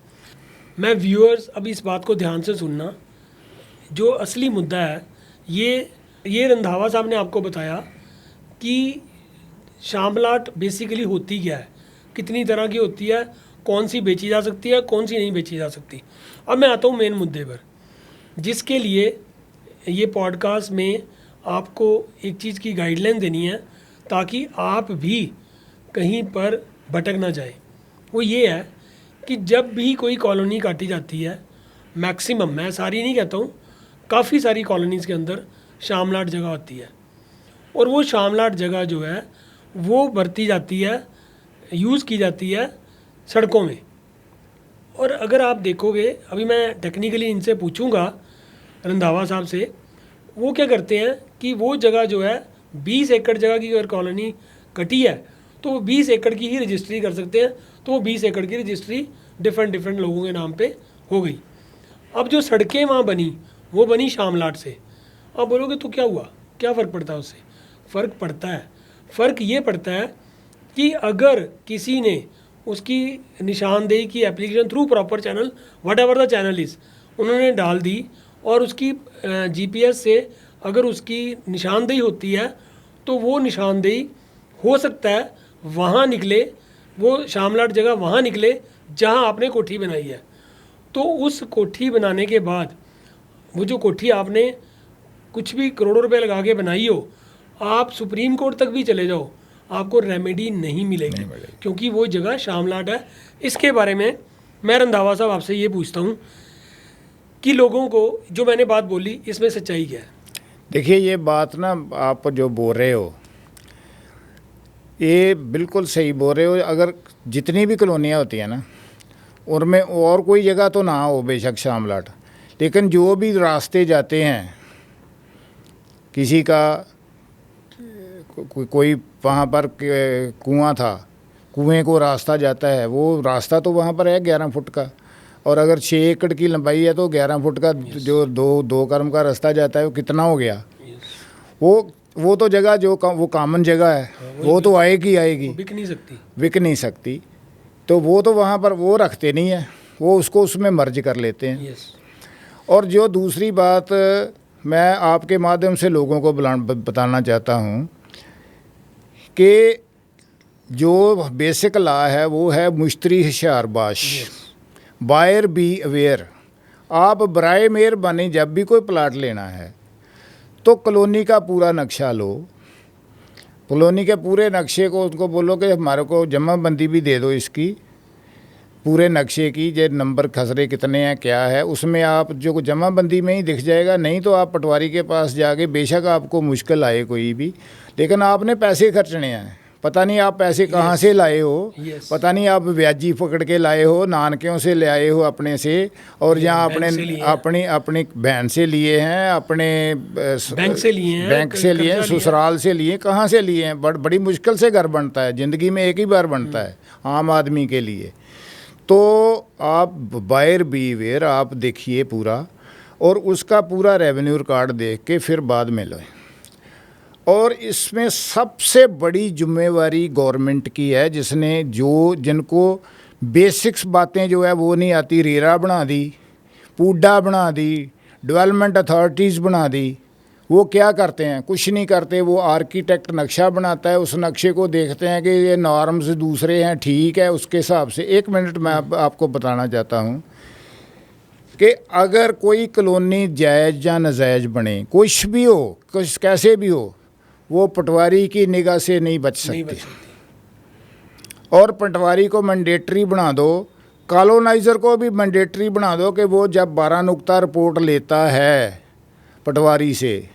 [SPEAKER 1] मैं व्यूअर्स अब इस बात को ध्यान से सुनना, जो असली मुद्दा है ये रंधावा साहब ने आपको बताया कि शामलाट बेसिकली होती क्या है, कितनी तरह की होती है, कौन सी बेची जा सकती है, कौन सी नहीं बेची जा सकती। अब मैं आता हूँ मेन मुद्दे पर, जिसके लिए ये पॉडकास्ट में आपको एक चीज़ की गाइडलाइन देनी है ताकि आप भी कहीं पर भटक ना जाए। वो ये है कि जब भी कोई कॉलोनी काटी जाती है, मैक्सिमम, मैं सारी नहीं कहता हूँ, काफ़ी सारी कॉलोनीज़ के अंदर शामलाट जगह होती है, और वो शामलाट जगह जो है वो बरती जाती है, यूज़ की जाती है सड़कों में। और अगर आप देखोगे, अभी मैं टेक्निकली इनसे पूछूंगा रंधावा साहब से, वो क्या करते हैं कि वो जगह जो है 20 एकड़ जगह की अगर कॉलोनी कटी है तो वो 20 एकड़ की ही रजिस्ट्री कर सकते हैं, तो वो 20 एकड़ की रजिस्ट्री डिफरेंट लोगों के नाम पे हो गई। अब जो सड़कें वहाँ बनी वो बनी शामलाट से। आप बोलोगे तो क्या हुआ, क्या फ़र्क पड़ता है उससे? फ़र्क पड़ता है, फ़र्क ये पड़ता है कि अगर किसी ने उसकी निशानदेही की application through proper channel, what ever the channel is, उन्होंने डाल दी, और उसकी जीपीएस से अगर उसकी निशानदेही होती है तो वो निशानदेही हो सकता है वहाँ निकले, वो शामलाट जगह वहाँ निकले जहाँ आपने कोठी बनाई है। तो उस कोठी बनाने के बाद वो जो कोठी आपने कुछ भी करोड़ों रुपए लगा के बनाई हो, आप सुप्रीम कोर्ट तक भी चले जाओ, आपको रेमेडी नहीं मिलेगी, क्योंकि वो जगह शामलाट है। इसके बारे में मैं रंधावा साहब आपसे ये पूछता हूँ कि लोगों को जो मैंने बात बोली इसमें सच्चाई क्या है?
[SPEAKER 2] देखिए, ये बात ना आप जो बोल रहे हो ये बिल्कुल सही बोल रहे हो। अगर जितनी भी कॉलोनियाँ होती हैं ना, उनमें और कोई जगह तो ना हो बेशक शामलाट, लेकिन जो भी रास्ते जाते हैं, किसी का कोई वहाँ पर कुआं था, कुएं को रास्ता जाता है, वो रास्ता तो वहाँ पर है 11 फुट का, और अगर 6 एकड़ की लंबाई है तो 11 फुट का जो दो कर्म का रास्ता जाता है वो कितना हो गया? वो तो जगह जो वो कॉमन जगह है, वो तो आएगी,
[SPEAKER 1] बिक नहीं सकती।
[SPEAKER 2] तो वो तो वहाँ पर वो रखते नहीं है, वो उसको उसमें मर्ज कर लेते हैं। और जो दूसरी बात मैं आपके माध्यम से लोगों को बताना चाहता हूँ कि जो बेसिक लॉ है वो है मुश्तरी होशियारबाश, बायर बी अवेयर। आप बराए मेहरबानी जब भी कोई प्लाट लेना है तो कॉलोनी का पूरा नक्शा लो, कॉलोनी के पूरे नक्शे को उनको बोलो कि हमारे को जमाबंदी भी दे दो इसकी, पूरे नक्शे की, जो नंबर खसरे कितने हैं क्या है, उसमें आप जो जमाबंदी में ही दिख जाएगा। नहीं तो आप पटवारी के पास जाके, बेशक आपको मुश्किल आए कोई भी, लेकिन आपने पैसे खर्चने हैं। पता नहीं आप पैसे कहाँ से लाए हो, पता नहीं आप ब्याजी पकड़ के लाए हो, नानकियों से ले आए हो अपने से, और यहाँ अपनी बहन से लिए हैं, अपने बैंक से लिए हैं, ससुराल से लिए, कहाँ से लिए हैं। बड़ी मुश्किल से घर बनता है, ज़िंदगी में एक ही बार बनता है आम आदमी के लिए। तो आप बायर बीवेयर आप देखिए पूरा, और उसका पूरा रेवेन्यू रिकॉर्ड देख के फिर बाद में लो। और इसमें सबसे बड़ी जिम्मेवारी गवर्नमेंट की है, जिनको बेसिक्स बातें जो है वो नहीं आती, रेरा बना दी, पूडा बना दी, डेवलपमेंट अथॉरिटीज़ बना दी। वो क्या करते हैं? कुछ नहीं करते। वो आर्किटेक्ट नक्शा बनाता है, उस नक्शे को देखते हैं कि ये नॉर्म्स दूसरे हैं, ठीक है, उसके हिसाब से। एक मिनट मैं आपको बताना चाहता हूँ कि अगर कोई कॉलोनी जायज़ या नाजायज़ बने, कुछ भी हो, कुछ कैसे भी हो, वो पटवारी की निगाह से नहीं बच सकती। और पटवारी को मैंडेटरी बना दो, कॉलोनाइज़र को भी मैंडेटरी बना दो कि वो जब 12 नुक्ता रिपोर्ट लेता है पटवारी से,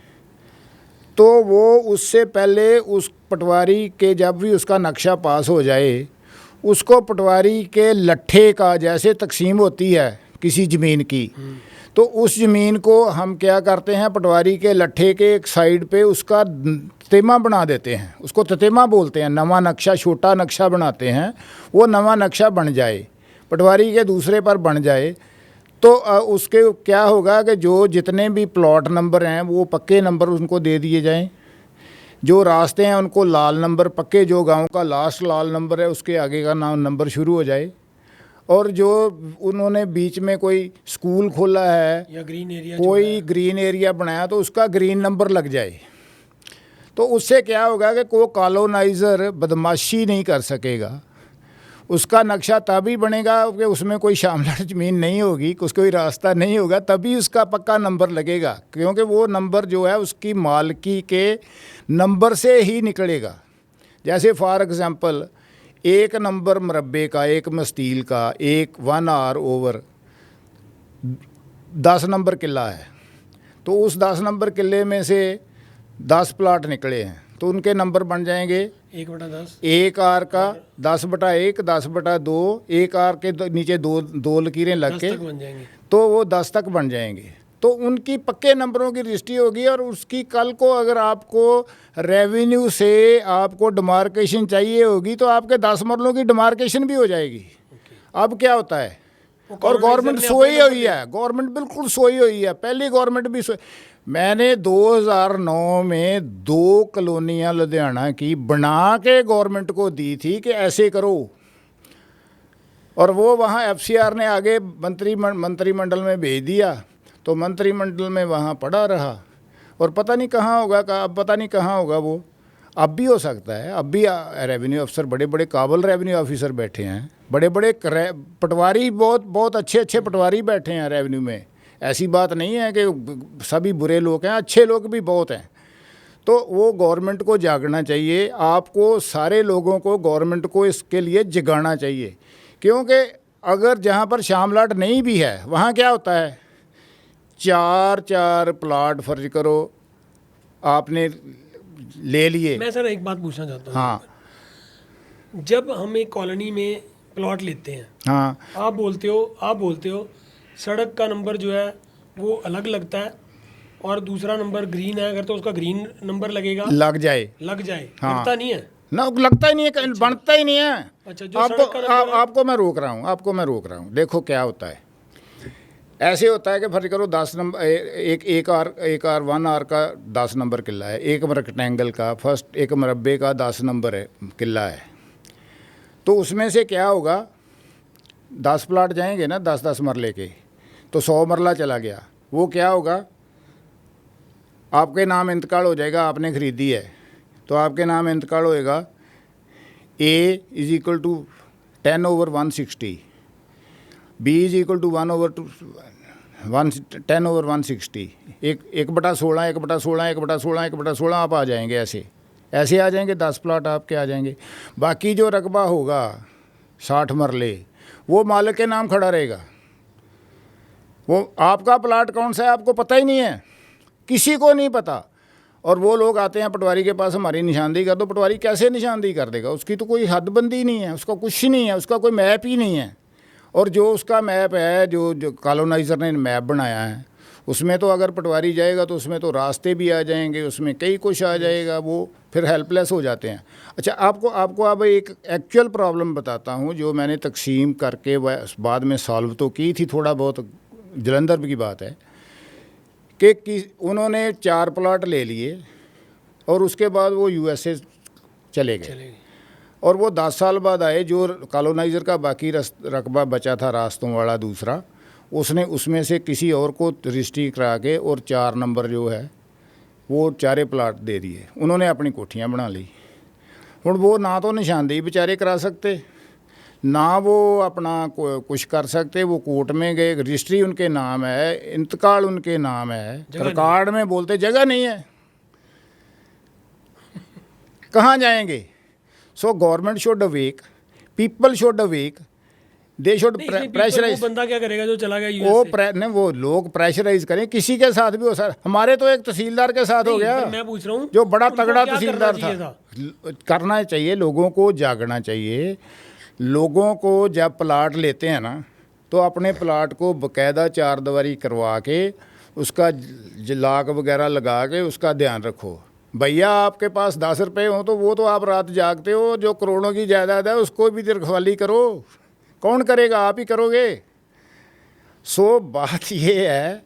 [SPEAKER 2] तो वो उससे पहले उस पटवारी के, जब भी उसका नक्शा पास हो जाए, उसको पटवारी के लट्ठे का, जैसे तकसीम होती है किसी ज़मीन की, तो उस ज़मीन को हम क्या करते हैं, पटवारी के लट्ठे के एक साइड पे उसका ततेमा बना देते हैं, उसको ततेमा बोलते हैं। नवा नक्शा, छोटा नक्शा बनाते हैं, वो नवा नक्शा बन जाए, पटवारी के दूसरे पर बन जाए, तो उसके क्या होगा कि जो जितने भी प्लॉट नंबर हैं वो पक्के नंबर उनको दे दिए जाएं, जो रास्ते हैं उनको लाल नंबर पक्के, जो गांव का लास्ट लाल नंबर है उसके आगे का नाम नंबर शुरू हो जाए, और जो उन्होंने बीच में कोई स्कूल खोला है या ग्रीन एरिया, कोई ग्रीन एरिया बनाया, तो उसका ग्रीन नंबर लग जाए। तो उससे क्या होगा कि कोई कॉलोनाइज़र बदमाशी नहीं कर सकेगा। उसका नक्शा तभी बनेगा कि उसमें कोई शामलाट ज़मीन नहीं होगी, कोई रास्ता नहीं होगा, तभी उसका पक्का नंबर लगेगा, क्योंकि वो नंबर जो है उसकी मालकी के नंबर से ही निकलेगा। जैसे फॉर एग्ज़ाम्पल, एक नंबर मरबे का, एक मस्तील का, एक 1 आर ओवर 10 नंबर किला है, तो उस 10 नंबर किले में से 10 प्लाट निकले हैं, तो उनके नंबर बन जाएंगे
[SPEAKER 1] 1/10,
[SPEAKER 2] 1 आर का 10/1, 10/2, 1 आर के नीचे दो लकीरें लग के
[SPEAKER 1] बन जाएंगे,
[SPEAKER 2] तो वो 10 तक बन जाएंगे। तो उनकी पक्के नंबरों की रजिस्ट्री होगी, और उसकी कल को अगर आपको रेवेन्यू से आपको डिमार्केशन चाहिए होगी, तो आपके 10 मरलों की डिमार्केशन भी हो जाएगी। अब क्या होता है, और गवर्नमेंट सोई हुई है, गवर्नमेंट बिल्कुल सोई हुई है, पहली गवर्नमेंट भी मैंने 2009 में 2 कॉलोनियाँ लुधियाना की बना के गवर्नमेंट को दी थी कि ऐसे करो, और वो वहाँ FCR ने आगे मंत्रिमंडल में भेज दिया, तो मंत्रिमंडल में वहाँ पड़ा रहा, और पता नहीं कहाँ होगा, अब पता नहीं कहाँ होगा वो। अब भी हो सकता है, अब भी रेवेन्यू अफसर, बड़े बड़े काबिल रेवेन्यू ऑफिसर बैठे हैं, बड़े बड़े पटवारी, बहुत अच्छे पटवारी बैठे हैं रेवेन्यू में। ऐसी बात नहीं है कि सभी बुरे लोग हैं, अच्छे लोग भी बहुत हैं। तो वो गवर्नमेंट को जागना चाहिए, आपको सारे लोगों को, गवर्नमेंट को इसके लिए जगाना चाहिए, क्योंकि अगर जहाँ पर शामलाट नहीं भी है, वहाँ क्या होता है, 4 प्लाट फर्ज करो आपने ले लिए।
[SPEAKER 1] मैं सर एक बात पूछना चाहता हूँ।
[SPEAKER 2] हाँ,
[SPEAKER 1] जब हम एक कॉलोनी में प्लॉट लेते हैं,
[SPEAKER 2] हाँ,
[SPEAKER 1] आप बोलते हो सड़क का नंबर जो है वो अलग लगता है, और दूसरा नंबर ग्रीन है अगर, तो उसका ग्रीन नंबर लगेगा, लग जाए।
[SPEAKER 2] हाँ,
[SPEAKER 1] लगता नहीं है
[SPEAKER 2] ना, लगता ही नहीं है, बनता ही नहीं है।
[SPEAKER 1] अच्छा, जो
[SPEAKER 2] आपको मैं रोक रहा हूँ, देखो क्या होता है। ऐसे होता है कि फर्ज करो 10 नंबर, एक आर 1 आर का 10 नंबर किला है, एक रेक्टेंगल का फर्स्ट, एक मरबे का 10 नंबर है किला है, तो उसमें से क्या होगा, 10 प्लाट जाएंगे ना, 10 मरले के, तो 100 मरला चला गया, वो क्या होगा, आपके नाम इंतकाल हो जाएगा, आपने ख़रीदी है तो आपके नाम इंतकाल होएगा A is equal to 10/160, B is equal to 10/160, 1/16, 1/16, 1/16, 1/16 आप आ जाएंगे, ऐसे आ जाएंगे, 10 प्लाट आपके आ जाएंगे। बाकी जो रकबा होगा 60 मरले वो मालिक के नाम खड़ा रहेगा। वो आपका प्लाट कौन सा है आपको पता ही नहीं है, किसी को नहीं पता। और वो लोग आते हैं पटवारी के पास, हमारी निशानदेही कर दो। पटवारी कैसे निशानदेही कर देगा? उसकी तो कोई हदबंदी नहीं है, उसका कुछ नहीं है, उसका कोई मैप ही नहीं है। और जो उसका मैप है, जो कॉलोनाइज़र ने मैप बनाया है, उसमें तो अगर पटवारी जाएगा तो उसमें तो रास्ते भी आ जाएंगे, उसमें कई कुछ आ जाएगा, वो फिर हेल्पलेस हो जाते हैं। अच्छा, आपको अब एक एक्चुअल प्रॉब्लम बताता हूँ जो मैंने तकसीम करके बाद में सॉल्व तो की थी, थोड़ा बहुत जलंधर की बात है कि उन्होंने 4 प्लाट ले लिए और उसके बाद वो USA चले गए और वो 10 साल बाद आए। जो कॉलोनाइज़र का बाकी रकबा बचा था रास्तों वाला दूसरा, उसने उसमें से किसी और को रजिस्ट्री करा के और 4 नंबर जो है वो 4 प्लाट दे दिए। उन्होंने अपनी कोठियाँ बना ली। और वो ना तो निशानदेही बेचारे करा सकते, ना वो अपना कुछ कर सकते। वो कोर्ट में गए, रजिस्ट्री उनके नाम है, इंतकाल उनके नाम है, रिकॉर्ड में बोलते जगह नहीं है, कहाँ जाएंगे? So government should awake, people should awake, they should pressurise.
[SPEAKER 1] बंदा क्या करेगा जो चला गया
[SPEAKER 2] वो लोग प्रेशराइज करें, किसी के साथ भी हो सर। हमारे तो एक तहसीलदार के साथ हो गया,
[SPEAKER 1] मैं पूछ रहा हूँ,
[SPEAKER 2] जो बड़ा तगड़ा तहसीलदार था। करना चाहिए, लोगों को जागना चाहिए। लोगों को जब प्लाट लेते हैं ना, तो अपने प्लाट को बाकायदा 4 दीवारी करवा के उसका लाक वगैरह लगा के उसका ध्यान रखो। भैया आपके पास 10 रुपये हो तो वो तो आप रात जागते हो। जो करोड़ों की जायदाद है उसको भी रखवाली करो। कौन करेगा? आप ही करोगे। सो बात ये है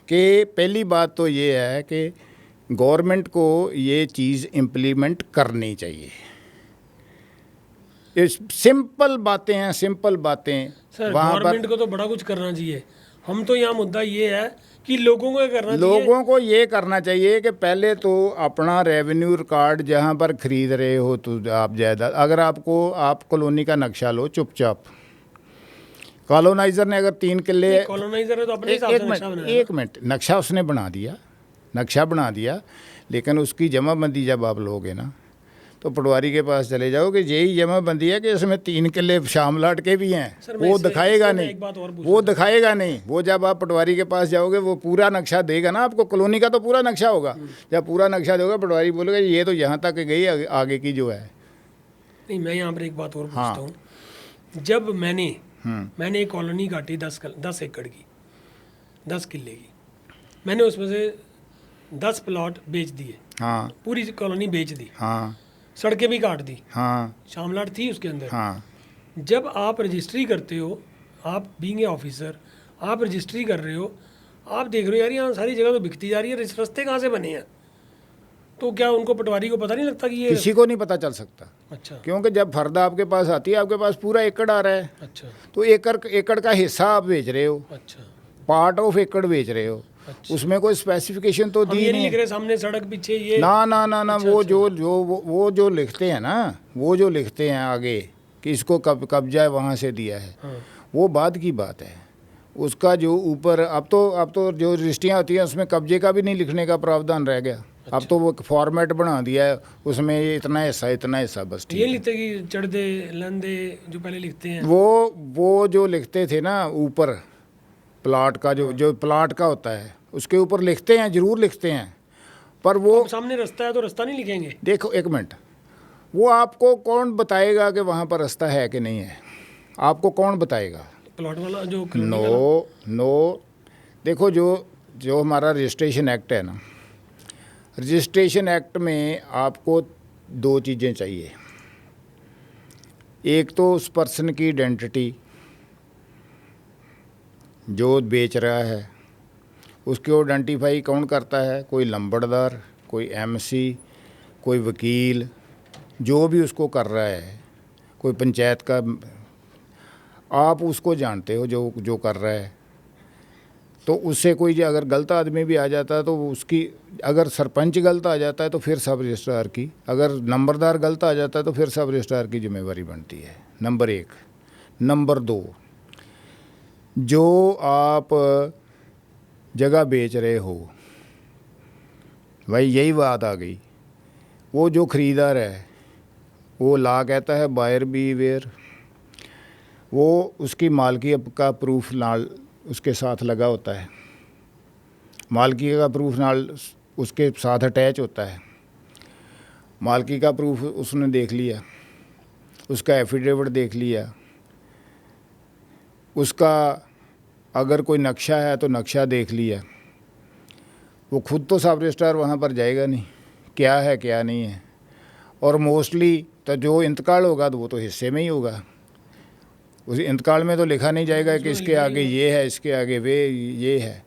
[SPEAKER 2] कि पहली बात तो ये है कि गवर्नमेंट को ये चीज़ इम्प्लीमेंट करनी चाहिए। ये सिंपल बातें हैं, सिंपल बातें।
[SPEAKER 1] सर गवर्नमेंट को तो बड़ा कुछ करना चाहिए। हम तो यहाँ मुद्दा ये है कि लोगों को करना चाहिए।
[SPEAKER 2] लोगों को ये करना चाहिए कि पहले तो अपना रेवेन्यू रिकॉर्ड जहाँ पर ख़रीद रहे हो तो आप जायदाद, अगर आप कॉलोनी का नक्शा लो चुपचाप। कॉलोनाइज़र ने अगर 3 किले,
[SPEAKER 1] कॉलोनाइज़र ने तो अपने हिसाब से नक्शा बनाया।
[SPEAKER 2] 1 मिनट, नक्शा उसने नक्शा बना दिया, लेकिन उसकी जमाबंदी जब आप लोगे ना तो पटवारी के पास चले जाओ कि यही जमाबंदी है कि इसमें 3 किले शामलाट के भी हैं, वो दिखाएगा नहीं, वो दिखाएगा नहीं। वो जब आप पटवारी के पास जाओगे वो पूरा नक्शा देगा ना आपको, कॉलोनी का तो पूरा नक्शा होगा। जब पूरा नक्शा देगा पटवारी बोलेगा ये तो यहाँ तक गई, आगे की जो है
[SPEAKER 1] नहीं। मैं यहाँ पर एक बात और पूछता हूँ। जब मैंने एक कॉलोनी काटी 10 एकड़ की, 10 किले की, मैंने उसमें से 10 प्लॉट बेच दिए।
[SPEAKER 2] हाँ,
[SPEAKER 1] पूरी कॉलोनी बेच दी।
[SPEAKER 2] हाँ,
[SPEAKER 1] सड़कें भी काट दी।
[SPEAKER 2] हाँ,
[SPEAKER 1] शामलाट थी उसके अंदर।
[SPEAKER 2] हाँ।
[SPEAKER 1] जब आप रजिस्ट्री करते हो, आप बीइंग ए ऑफिसर, आप रजिस्ट्री कर रहे हो, आप देख रहे हो यार यहाँ सारी जगह तो बिकती जा रही है, रास्ते कहाँ से बने हैं? तो क्या उनको पटवारी को पता नहीं लगता कि ये?
[SPEAKER 2] किसी को नहीं पता चल सकता।
[SPEAKER 1] अच्छा।
[SPEAKER 2] क्योंकि जब फर्द आपके पास आती है, आपके पास पूरा एकड़ आ रहा है।
[SPEAKER 1] अच्छा।
[SPEAKER 2] तो एकड़ का हिस्सा आप बेच रहे हो।
[SPEAKER 1] अच्छा।
[SPEAKER 2] पार्ट ऑफ एकड़ बेच रहे हो।
[SPEAKER 1] अच्छा।
[SPEAKER 2] उसमें कोई स्पेसिफिकेशन तो दी नहीं
[SPEAKER 1] लिख रहे सामने सड़क पीछे ये
[SPEAKER 2] ना ना ना ना।
[SPEAKER 1] अच्छा,
[SPEAKER 2] वो जो लिखते हैं ना, वो जो लिखते हैं आगे कि इसको कब्जा वहाँ से दिया है,
[SPEAKER 1] हाँ।
[SPEAKER 2] वो बाद की बात है। उसका जो ऊपर अब तो जो रजिस्ट्रियाँ होती हैं उसमें कब्जे का भी नहीं लिखने का प्रावधान रह गया। अच्छा। अब तो वो फॉर्मेट बना दिया है, उसमें ये इतना हिस्सा बस ठीक
[SPEAKER 1] ये लिखते कि चढ़दे लंदे जो पहले लिखते हैं,
[SPEAKER 2] वो जो लिखते थे ना ऊपर प्लाट का, जो प्लाट का होता है उसके ऊपर लिखते हैं, ज़रूर लिखते हैं। पर वो
[SPEAKER 1] सामने रास्ता है तो रास्ता नहीं लिखेंगे।
[SPEAKER 2] देखो एक मिनट, वो आपको कौन बताएगा कि वहाँ पर रास्ता है कि नहीं है? आपको कौन बताएगा?
[SPEAKER 1] प्लॉट वाला जो
[SPEAKER 2] नो। देखो जो हमारा रजिस्ट्रेशन एक्ट है ना, रजिस्ट्रेशन एक्ट में आपको 2 चीज़ें चाहिए। एक तो उस पर्सन की आइडेंटिटी जो बेच रहा है, उसको आइडेंटिफाई कौन करता है? कोई लंबड़दार, कोई एमसी, कोई वकील, जो भी उसको कर रहा है, कोई पंचायत का, आप उसको जानते हो जो कर रहा है। तो उससे कोई जो अगर गलत आदमी भी आ जाता है तो उसकी, अगर सरपंच गलत आ जाता है तो फिर सब रजिस्ट्रार की, अगर नंबरदार गलत आ जाता है तो फिर सब रजिस्ट्रार की जिम्मेवारी बनती है। नंबर 1। नंबर 2, जो आप जगह बेच रहे हो, भाई यही बात आ गई, वो जो ख़रीदार है वो ला कहता है बायर बी वेयर, वो उसकी मालकी का प्रूफ नाल उसके साथ लगा होता है, मालकी का प्रूफ नाल उसके साथ अटैच होता है। मालकी का प्रूफ उसने देख लिया, उसका एफिडेविट देख लिया, उसका अगर कोई नक्शा है तो नक्शा देख लिया। वो खुद तो सब रजिस्ट्रार वहाँ पर जाएगा नहीं, क्या है क्या नहीं है। और मोस्टली तो जो इंतकाल होगा तो वो तो हिस्से में ही होगा, उस इंतकाल में तो लिखा नहीं जाएगा कि इसके आगे ये है, इसके आगे वे ये है।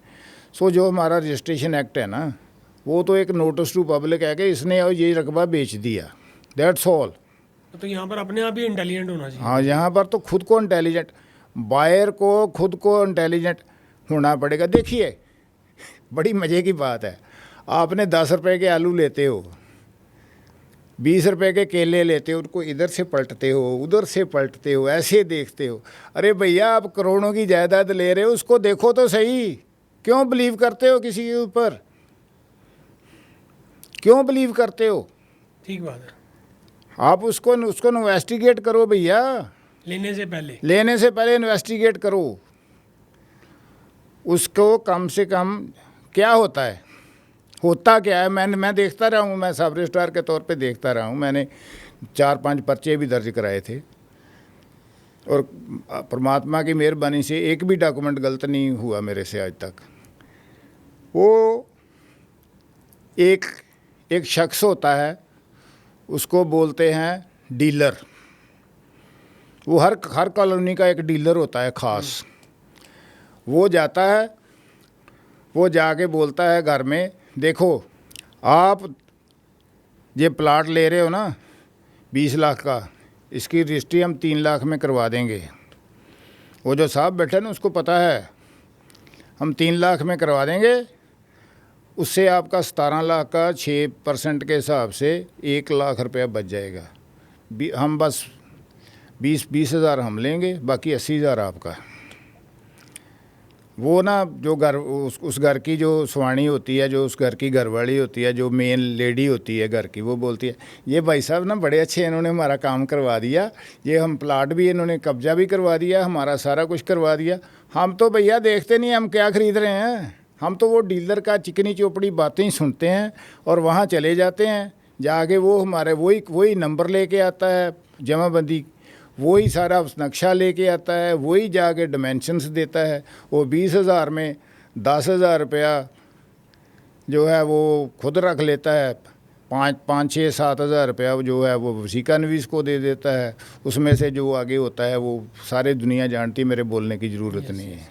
[SPEAKER 2] सो जो हमारा रजिस्ट्रेशन एक्ट है ना, वो तो एक नोटिस टू पब्लिक है कि इसने ये रकबा बेच दिया, दैट्स ऑल।
[SPEAKER 1] तो यहाँ पर अपने आप ही इंटेलिजेंट होना चाहिए।
[SPEAKER 2] हाँ, यहाँ पर तो खुद को इंटेलिजेंट, बायर को खुद को इंटेलिजेंट होना पड़ेगा। देखिए बड़ी मज़े की बात है, आपने 10 रुपए के आलू लेते हो, 20 रुपए के केले लेते हो, उनको इधर से पलटते हो उधर से पलटते हो, ऐसे देखते हो। अरे भैया आप करोड़ों की जायदाद ले रहे हो, उसको देखो तो सही। क्यों बिलीव करते हो किसी के ऊपर, क्यों बिलीव करते हो?
[SPEAKER 1] ठीक बात है।
[SPEAKER 2] आप उसको इन्वेस्टिगेट करो भैया,
[SPEAKER 1] लेने से पहले इन्वेस्टिगेट करो उसको। कम से कम क्या होता है, होता क्या है, मैं देखता रहा हूँ, मैं सब रजिस्ट्रार के तौर पे देखता रहा हूँ। मैंने 4-5 पर्चे भी दर्ज कराए थे और परमात्मा की मेहरबानी से एक भी डॉक्यूमेंट गलत नहीं हुआ मेरे से आज तक। वो एक शख्स होता है, उसको बोलते हैं डीलर। वो हर कॉलोनी का एक डीलर होता है ख़ास। वो जाता है, वो जाके बोलता है घर में, देखो आप ये प्लाट ले रहे हो ना 20 लाख का, इसकी रजिस्ट्री हम 3 लाख में करवा देंगे। वो जो साहब बैठे ना उसको पता है हम 3 लाख में करवा देंगे, उससे आपका 17 लाख का 6% के हिसाब से 1 लाख रुपया बच जाएगा। हम बस 20 हज़ार हम लेंगे, बाकी 80 हज़ार आपका। वो ना जो घर उस घर की जो स्वाणी होती है, जो उस घर की घरवाली होती है, जो मेन लेडी होती है घर की, वो बोलती है ये भाई साहब ना बड़े अच्छे, इन्होंने हमारा काम करवा दिया, ये हम प्लाट भी इन्होंने कब्जा भी करवा दिया, हमारा सारा कुछ करवा दिया। हम तो भैया देखते नहीं हम क्या ख़रीद रहे हैं, हम तो वो डीलर का चिकनी चोपड़ी बातें ही सुनते हैं और वहाँ चले जाते हैं। जाके वो हमारे वही नंबर लेके आता है जमाबंदी, वही सारा नक्शा लेके आता है, वही जाके डिमेंशंस देता है। वो 20 हज़ार में 10 हज़ार रुपया जो है वो खुद रख लेता है, 5-6-7 हज़ार रुपया जो है वो वसीका नवीस को दे देता है। उसमें से जो आगे होता है वो सारी दुनिया जानती, मेरे बोलने की ज़रूरत नहीं है,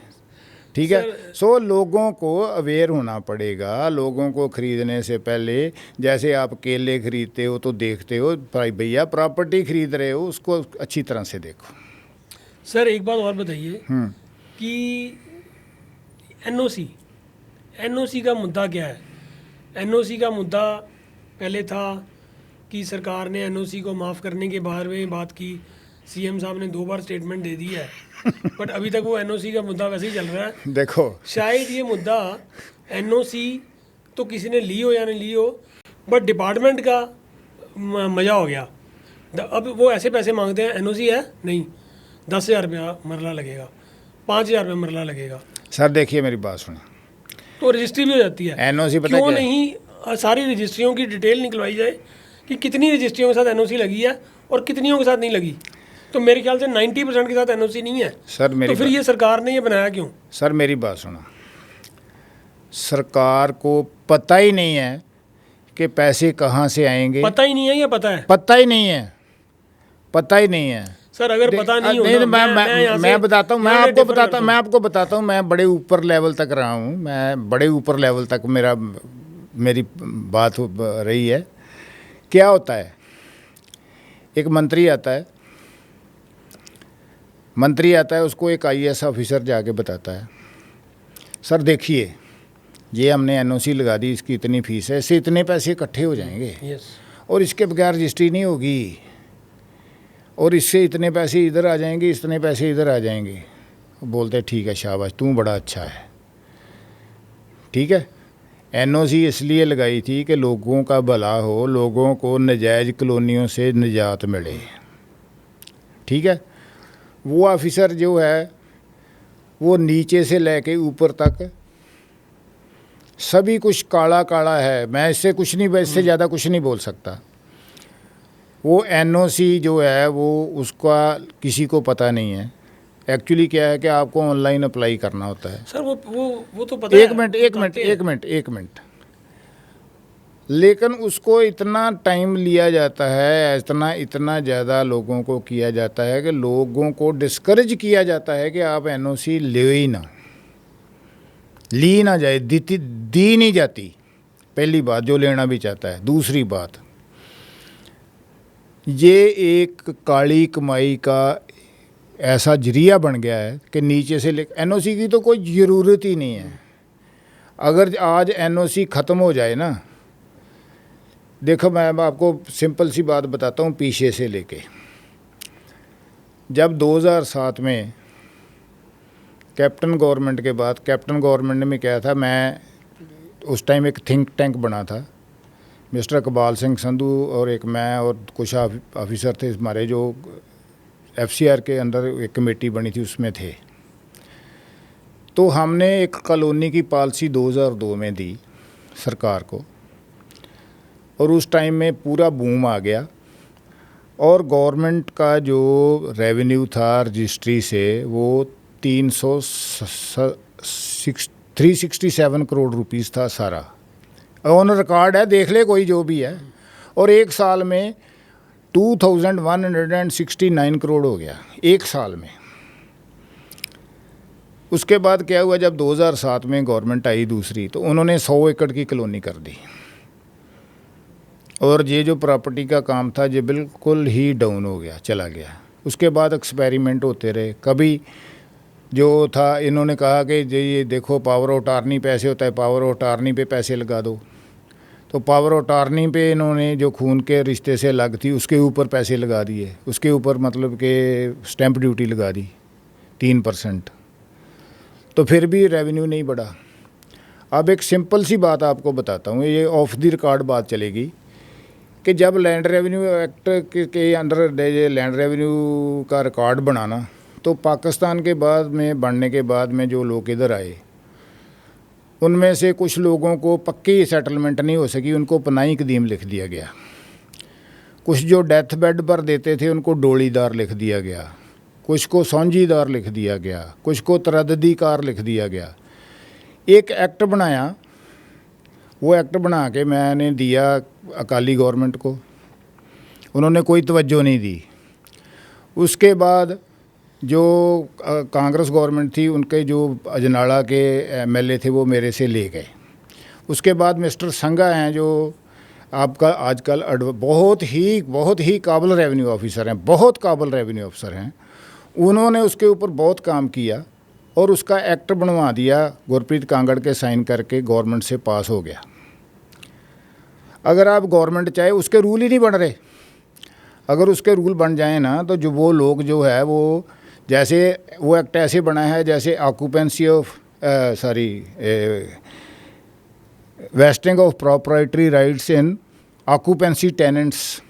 [SPEAKER 1] ठीक है। सो लोगों को अवेयर होना पड़ेगा। लोगों को ख़रीदने से पहले, जैसे आप केले ख़रीदते हो तो देखते हो, भैया प्रॉपर्टी ख़रीद रहे हो उसको अच्छी तरह से देखो। सर एक बात और बताइए कि एनओसी का मुद्दा क्या है? एनओसी का मुद्दा पहले था कि सरकार ने एनओसी को माफ़ करने के बारे में बात की, सीएम साहब ने 2 बार स्टेटमेंट दे दी है, बट अभी तक वो एनओसी का मुद्दा वैसे ही चल रहा है।
[SPEAKER 2] देखो
[SPEAKER 1] शायद ये मुद्दा एनओसी तो किसी ने ली हो या नहीं ली हो, बट डिपार्टमेंट का मज़ा हो गया। अब वो ऐसे पैसे मांगते हैं, एनओसी है नहीं, 10,000 रुपया मरला लगेगा, 5,000 रुपया मरला लगेगा।
[SPEAKER 2] सर देखिए मेरी बात सुनो,
[SPEAKER 1] तो रजिस्ट्री भी हो जाती है।
[SPEAKER 2] एनओसी पता
[SPEAKER 1] क्यों
[SPEAKER 2] क्या है?
[SPEAKER 1] नहीं सारी रजिस्ट्रियों की डिटेल निकलवाई जाए कि कितनी रजिस्ट्रियों के साथ एनओसी लगी है और कितनियों के साथ नहीं लगी। तो मेरे ख्याल से 90% के साथ एनओसी नहीं है
[SPEAKER 2] सर। मेरी
[SPEAKER 1] तो फिर ये सरकार ने ये बनाया क्यों?
[SPEAKER 2] सर मेरी बात सुनो, सरकार को पता ही नहीं है कि पैसे कहाँ से आएंगे।
[SPEAKER 1] पता ही नहीं है या पता है?
[SPEAKER 2] पता ही नहीं है, पता ही नहीं है
[SPEAKER 1] सर। अगर पता नहीं हो,
[SPEAKER 2] मैं बताता हूँ, मैं आपको बताता हूँ। मैं बड़े ऊपर लेवल तक रहा हूँ, मैं बड़े ऊपर लेवल तक मेरी बात रही है। क्या होता है, एक मंत्री आता है, उसको एक आईएएस ऑफिसर जाके बताता है सर देखिए, ये हमने एनओसी लगा दी, इसकी इतनी फीस है, इससे इतने पैसे इकट्ठे हो जाएंगे
[SPEAKER 1] यस,
[SPEAKER 2] और इसके बगैर रजिस्ट्री नहीं होगी, और इससे इतने पैसे इधर आ जाएंगे, इतने पैसे इधर आ जाएंगे। बोलते ठीक है, शाबाश, तू बड़ा अच्छा है। ठीक है, एनओसी इसलिए लगाई थी कि लोगों का भला हो, लोगों को नजायज़ कॉलोनियों से निजात मिले। ठीक है, वो ऑफिसर जो है वो नीचे से लेके ऊपर तक सभी कुछ काला काला है। मैं इससे कुछ नहीं, इससे ज़्यादा कुछ नहीं बोल सकता। वो एनओसी जो है वो उसका किसी को पता नहीं है। एक्चुअली क्या है कि आपको ऑनलाइन अप्लाई करना होता है।
[SPEAKER 1] सर वो तो पता है।
[SPEAKER 2] एक मिनट, लेकिन उसको इतना टाइम लिया जाता है, इतना ज़्यादा लोगों को किया जाता है कि लोगों को डिस्करेज किया जाता है कि आप एनओसी ले ही ना, ली ना जाए, दी नहीं जाती। पहली बात, जो लेना भी चाहता है। दूसरी बात, ये एक काली कमाई का ऐसा जरिया बन गया है कि नीचे से ले, एनओसी की तो कोई ज़रूरत ही नहीं है। अगर आज एनओसी ख़त्म हो जाए ना, देखो मैं आपको सिंपल सी बात बताता हूँ पीछे से लेके। जब 2007 में कैप्टन गवर्नमेंट के बाद, कैप्टन गवर्नमेंट में क्या था, मैं उस टाइम एक थिंक टैंक बना था, मिस्टर इकबाल सिंह संधू और एक मैं और कुछ ऑफिसर थे हमारे, जो एफसीआर के अंदर एक कमेटी बनी थी, उसमें थे। तो हमने एक कॉलोनी की पॉलिसी 2002 में दी सरकार को, और उस टाइम में पूरा बूम आ गया, और गवर्नमेंट का जो रेवेन्यू था रजिस्ट्री से वो 367 करोड़ रुपीस था सारा। ऑन रिकॉर्ड है, देख ले कोई जो भी है। और एक साल में 2169 करोड़ हो गया, एक साल में। उसके बाद क्या हुआ, जब 2007 में गवर्नमेंट आई दूसरी, तो उन्होंने 100 एकड़ की कॉलोनी कर दी, और ये जो प्रॉपर्टी का काम था ये बिल्कुल ही डाउन हो गया, चला गया। उसके बाद एक्सपेरिमेंट होते रहे। कभी जो था, इन्होंने कहा कि ये देखो पावर ऑफ अटॉर्नी पैसे होता है, पावर ऑफ अटॉर्नी पे पैसे लगा दो। तो पावर ऑफ अटॉर्नी पे इन्होंने जो खून के रिश्ते से अलग थी उसके ऊपर पैसे लगा दिए, उसके ऊपर मतलब कि स्टैंप ड्यूटी लगा दी 3%। तो फिर भी रेवेन्यू नहीं बढ़ा। अब एक सिंपल सी बात आपको बताता हूँ, ये ऑफ द रिकॉर्ड बात चलेगी, कि जब लैंड रेवेन्यू एक्ट के अंडर लैंड रेवेन्यू का रिकॉर्ड बनाना, तो पाकिस्तान के बाद में बनने के बाद में जो लोग इधर आए, उनमें से कुछ लोगों को पक्की सेटलमेंट नहीं हो सकी, उनको पनाही कदीम लिख दिया गया। कुछ जो डेथ बेड पर देते थे उनको डोलीदार लिख दिया गया, कुछ को सौंजीदार लिख दिया गया, कुछ को तरद्दीकार लिख दिया गया। एक एक्ट बनाया, वो एक्ट बना के मैंने दिया अकाली गवर्नमेंट को, उन्होंने कोई तवज्जो नहीं दी। उसके बाद जो कांग्रेस गवर्नमेंट थी, उनके जो अजनाला के एमएलए थे वो मेरे से ले गए। उसके बाद मिस्टर संघा हैं, जो आपका आजकल बहुत ही काबिल रेवेन्यू ऑफिसर हैं, बहुत काबिल रेवेन्यू ऑफिसर हैं। उन्होंने उसके ऊपर बहुत काम किया और उसका एक्ट बनवा दिया, गुरप्रीत कांगड़ के साइन करके गवर्नमेंट से पास हो गया। अगर आप गवर्नमेंट चाहे, उसके रूल ही नहीं बन रहे। अगर उसके रूल बन जाए ना, तो जो वो लोग जो है वो, जैसे वो एक्ट ऐसे बना है जैसे occupancy of wasting of property rights in occupancy tenants,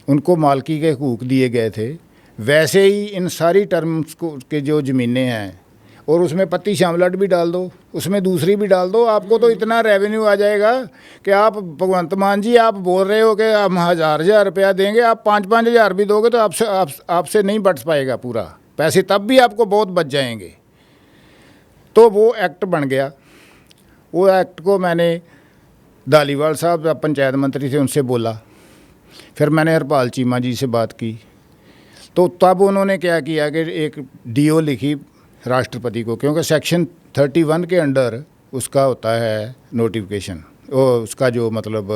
[SPEAKER 2] उनको मालकी के हकूक़ दिए गए थे, वैसे ही इन सारी टर्म्स को के जो ज़मीनें हैं, और उसमें पत्ती शामलाट भी डाल दो, उसमें दूसरी भी डाल दो, आपको तो इतना रेवेन्यू आ जाएगा कि आप, भगवंत मान जी, आप बोल रहे हो कि हम हज़ार रुपया देंगे, आप 5-5 हज़ार भी दोगे तो आपसे नहीं बच पाएगा पूरा पैसे, तब भी आपको बहुत बच जाएंगे। तो वो एक्ट बन गया। वो एक्ट को मैंने धालीवाल साहब पंचायत मंत्री थे, उनसे बोला, फिर मैंने हरपाल चीमा जी से बात की, तो तब उन्होंने क्या किया कि एक डीओ लिखी राष्ट्रपति को, क्योंकि सेक्शन 31 के अंडर उसका होता है नोटिफिकेशन, वो उसका जो मतलब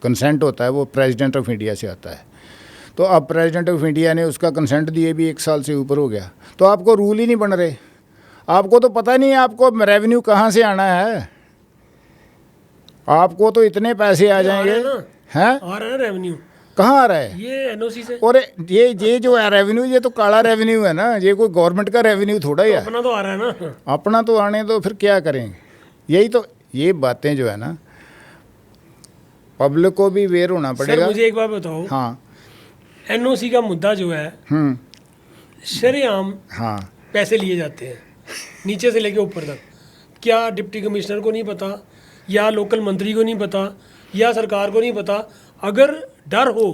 [SPEAKER 2] कंसेंट होता है वो प्रेसिडेंट ऑफ इंडिया से आता है। तो अब प्रेसिडेंट ऑफ इंडिया ने उसका कंसेंट दिए भी 1 साल से ऊपर हो गया, तो आपको रूल ही नहीं बन रहे। आपको तो पता नहीं है आपको रेवेन्यू कहाँ से आना है। आपको तो इतने पैसे आ जाएंगे। हैं
[SPEAKER 1] आ रहा है रेवेन्यू,
[SPEAKER 2] कहाँ आ रहा है?
[SPEAKER 1] ये एनओसी से।
[SPEAKER 2] और ये जो है रेवेन्यू, ये तो काला रेवेन्यू है ना, ये कोई गवर्नमेंट का रेवेन्यू थोड़ा ही है।
[SPEAKER 1] अपना तो आ रहा है ना।
[SPEAKER 2] अपना तो आने दो, फिर क्या करेंगे? यही तो, ये बातें जो है ना, पब्लिक को भी अवेयर होना
[SPEAKER 1] सर
[SPEAKER 2] पड़ेगा।
[SPEAKER 1] मुझे एक बात बताओ,
[SPEAKER 2] हाँ
[SPEAKER 1] एनओसी का मुद्दा जो है शरेआम
[SPEAKER 2] हाँ
[SPEAKER 1] पैसे लिए जाते हैं नीचे से लेके ऊपर तक। क्या डिप्टी कमिश्नर को नहीं पता, या लोकल मंत्री को नहीं पता, या सरकार को नहीं पता? अगर डर हो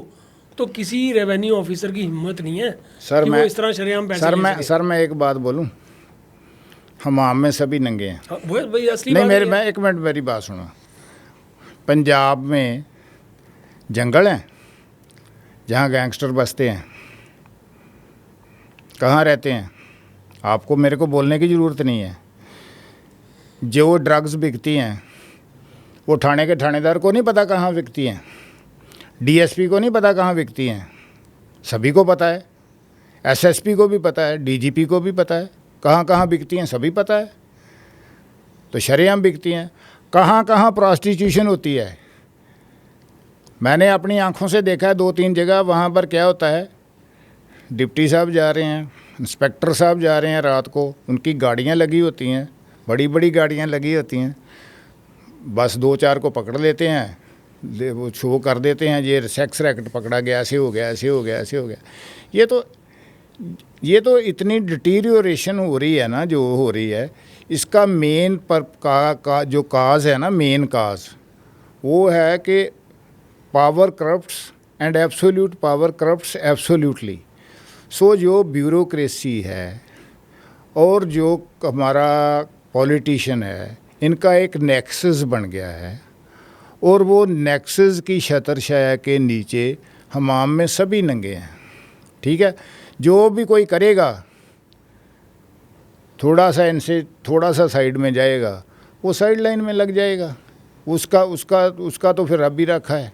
[SPEAKER 1] तो किसी रेवेन्यू ऑफिसर की हिम्मत नहीं है
[SPEAKER 2] सर
[SPEAKER 1] कि
[SPEAKER 2] मैं
[SPEAKER 1] वो इस तरह शरेआम पैसे ले सके।
[SPEAKER 2] सर मैं एक बात बोलूं, हम आम में सभी नंगे हैं।
[SPEAKER 1] हाँ, वो भाई असली
[SPEAKER 2] नहीं
[SPEAKER 1] बात
[SPEAKER 2] मेरे
[SPEAKER 1] है।
[SPEAKER 2] मैं एक मिनट मेरी बात सुनो। पंजाब में जंगल हैं जहाँ गैंगस्टर बसते हैं, कहाँ रहते हैं? आपको मेरे को बोलने की ज़रूरत नहीं है। जो ड्रग्स बिकती हैं वो थाने के थानेदार को नहीं पता कहाँ बिकती हैं, डीएसपी को नहीं पता कहाँ बिकती हैं, सभी को पता है। एसएसपी को भी पता है, डीजीपी को भी पता है कहाँ कहाँ बिकती हैं, सभी पता है। तो शरेआम बिकती हैं। कहाँ कहाँ प्रोस्टिट्यूशन होती है, मैंने अपनी आंखों से देखा है 2-3 जगह। वहाँ पर क्या होता है, डिप्टी साहब जा रहे हैं, इंस्पेक्टर साहब जा रहे हैं रात को, उनकी गाड़ियाँ लगी होती हैं, बड़ी बड़ी गाड़ियाँ लगी होती हैं, बस 2-4 को पकड़ लेते हैं, वो शो कर देते हैं ये सेक्स रैकेट पकड़ा गया, ऐसे हो गया, ऐसे हो गया, ऐसे हो गया। ये तो इतनी डिटीरियोरेशन हो रही है ना, जो हो रही है। इसका मेन पर जो काज है ना, मेन काज वो है कि power corrupts and absolute power corrupts absolutely. So जो ब्यूरोक्रेसी है और जो हमारा पॉलिटिशियन है, इनका एक नेक्सस बन गया है, और वो नेक्सस की छत्रछाया के नीचे हम आम में सभी नंगे हैं। ठीक है, जो भी कोई करेगा थोड़ा सा इनसे थोड़ा सा साइड में जाएगा, वो साइड लाइन में लग जाएगा। उसका तो फिर अब भी रखा है।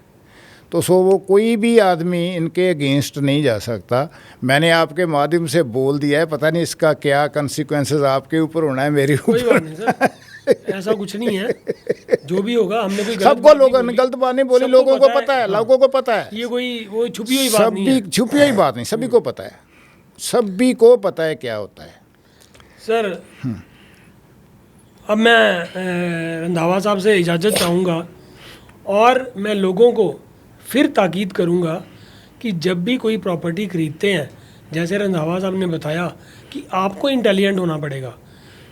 [SPEAKER 2] तो वो कोई भी आदमी इनके अगेंस्ट नहीं जा सकता। मैंने आपके माध्यम से बोल दिया है, पता नहीं इसका क्या कंसिक्वेंसेस आपके ऊपर होना है, मेरे
[SPEAKER 1] कोई
[SPEAKER 2] ऊपर।
[SPEAKER 1] बात नहीं सर, ऐसा कुछ नहीं है। जो भी होगा, हमने कोई
[SPEAKER 2] सबको लोगों ने गलत बात नहीं बोली, लोगों को पता है, लोगों को पता है।
[SPEAKER 1] ये कोई वो छुपी हुई बात नहीं है।
[SPEAKER 2] छुपी हुई बात नहीं, सभी को पता है, सभी को पता है क्या होता है।
[SPEAKER 1] सर अब मैं रंधावा साहब से इजाज़त चाहूँगा, और मैं लोगों को फिर ताकीद करूँगा कि जब भी कोई प्रॉपर्टी खरीदते हैं, जैसे रंधावा साहब ने बताया कि आपको इंटेलिजेंट होना पड़ेगा।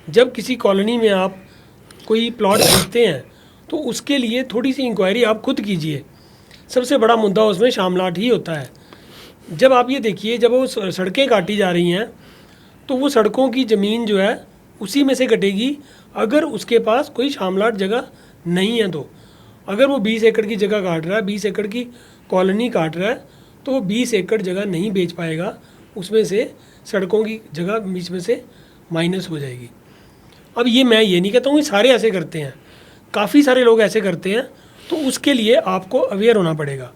[SPEAKER 1] जब किसी कॉलोनी में आप कोई प्लॉट खरीदते हैं तो उसके लिए थोड़ी सी इंक्वायरी आप खुद कीजिए। सबसे बड़ा मुद्दा उसमें शामलाट ही होता है। जब आप ये देखिए, जब वो सड़कें काटी जा रही हैं तो वो सड़कों की ज़मीन जो है उसी में से कटेगी, अगर उसके पास कोई शामलाट जगह नहीं है। तो अगर वो 20 एकड़ की जगह काट रहा है, 20 एकड़ की कॉलोनी काट रहा है, तो वो 20 एकड़ जगह नहीं बेच पाएगा, उसमें से सड़कों की जगह बीच में से माइनस हो जाएगी। अब ये मैं ये नहीं कहता हूँ कि सारे ऐसे करते हैं, काफ़ी सारे लोग ऐसे करते हैं, तो उसके लिए आपको अवेयर होना पड़ेगा।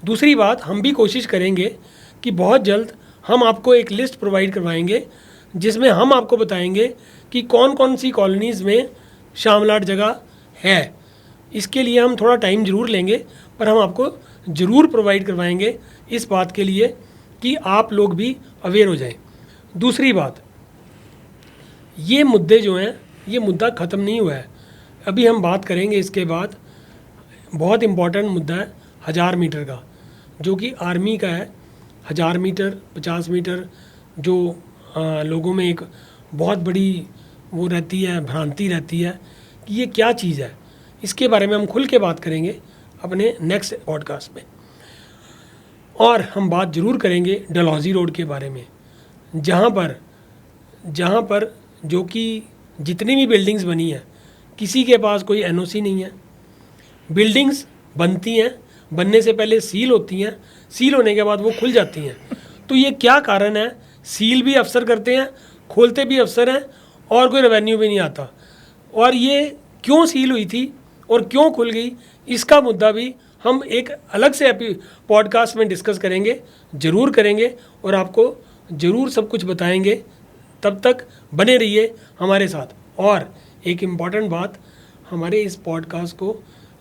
[SPEAKER 1] दूसरी बात, हम भी कोशिश करेंगे कि बहुत जल्द हम आपको एक लिस्ट प्रोवाइड करवाएंगे जिसमें हम आपको बताएंगे कि कौन कौन सी कॉलोनीज़ में शामलाट जगह है। इसके लिए हम थोड़ा टाइम ज़रूर लेंगे, पर हम आपको ज़रूर प्रोवाइड करवाएंगे, इस बात के लिए कि आप लोग भी अवेयर हो जाएं। दूसरी बात, ये मुद्दे जो हैं, ये मुद्दा ख़त्म नहीं हुआ है, अभी हम बात करेंगे इसके बाद। बहुत इम्पॉर्टेंट मुद्दा है 1000 मीटर का, जो कि आर्मी का है। 1000 मीटर, 50 मीटर, जो लोगों में एक बहुत बड़ी वो रहती है, भ्रांति रहती है कि ये क्या चीज़ है। इसके बारे में हम खुल के बात करेंगे अपने नेक्स्ट पॉडकास्ट में। और हम बात ज़रूर करेंगे डलहौजी रोड के बारे में, जहाँ पर जो कि जितनी भी बिल्डिंग्स बनी हैं, किसी के पास कोई एनओसी नहीं है। बिल्डिंग्स बनती हैं, बनने से पहले सील होती हैं, सील होने के बाद वो खुल जाती हैं। तो ये क्या कारण है? सील भी अफसर करते हैं, खोलते भी अफसर हैं, और कोई रेवेन्यू भी नहीं आता। और ये क्यों सील हुई थी और क्यों खुल गई, इसका मुद्दा भी हम एक अलग से पॉडकास्ट में डिस्कस करेंगे, ज़रूर करेंगे, और आपको ज़रूर सब कुछ बताएंगे, तब तक बने रहिए हमारे साथ। और एक इम्पॉर्टेंट बात, हमारे इस पॉडकास्ट को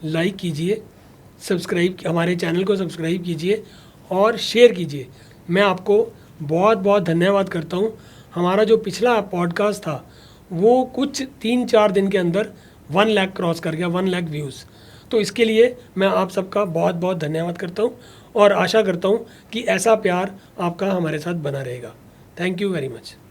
[SPEAKER 1] लाइक कीजिए, हमारे चैनल को सब्सक्राइब कीजिए और शेयर कीजिए। मैं आपको बहुत बहुत धन्यवाद करता हूँ। हमारा जो पिछला पॉडकास्ट था वो कुछ 3-4 दिन के अंदर 1 लाख क्रॉस कर गया, 1 लाख व्यूज़। तो इसके लिए मैं आप सबका बहुत बहुत धन्यवाद करता हूँ और आशा करता हूँ कि ऐसा प्यार आपका हमारे साथ बना रहेगा। Thank you very much.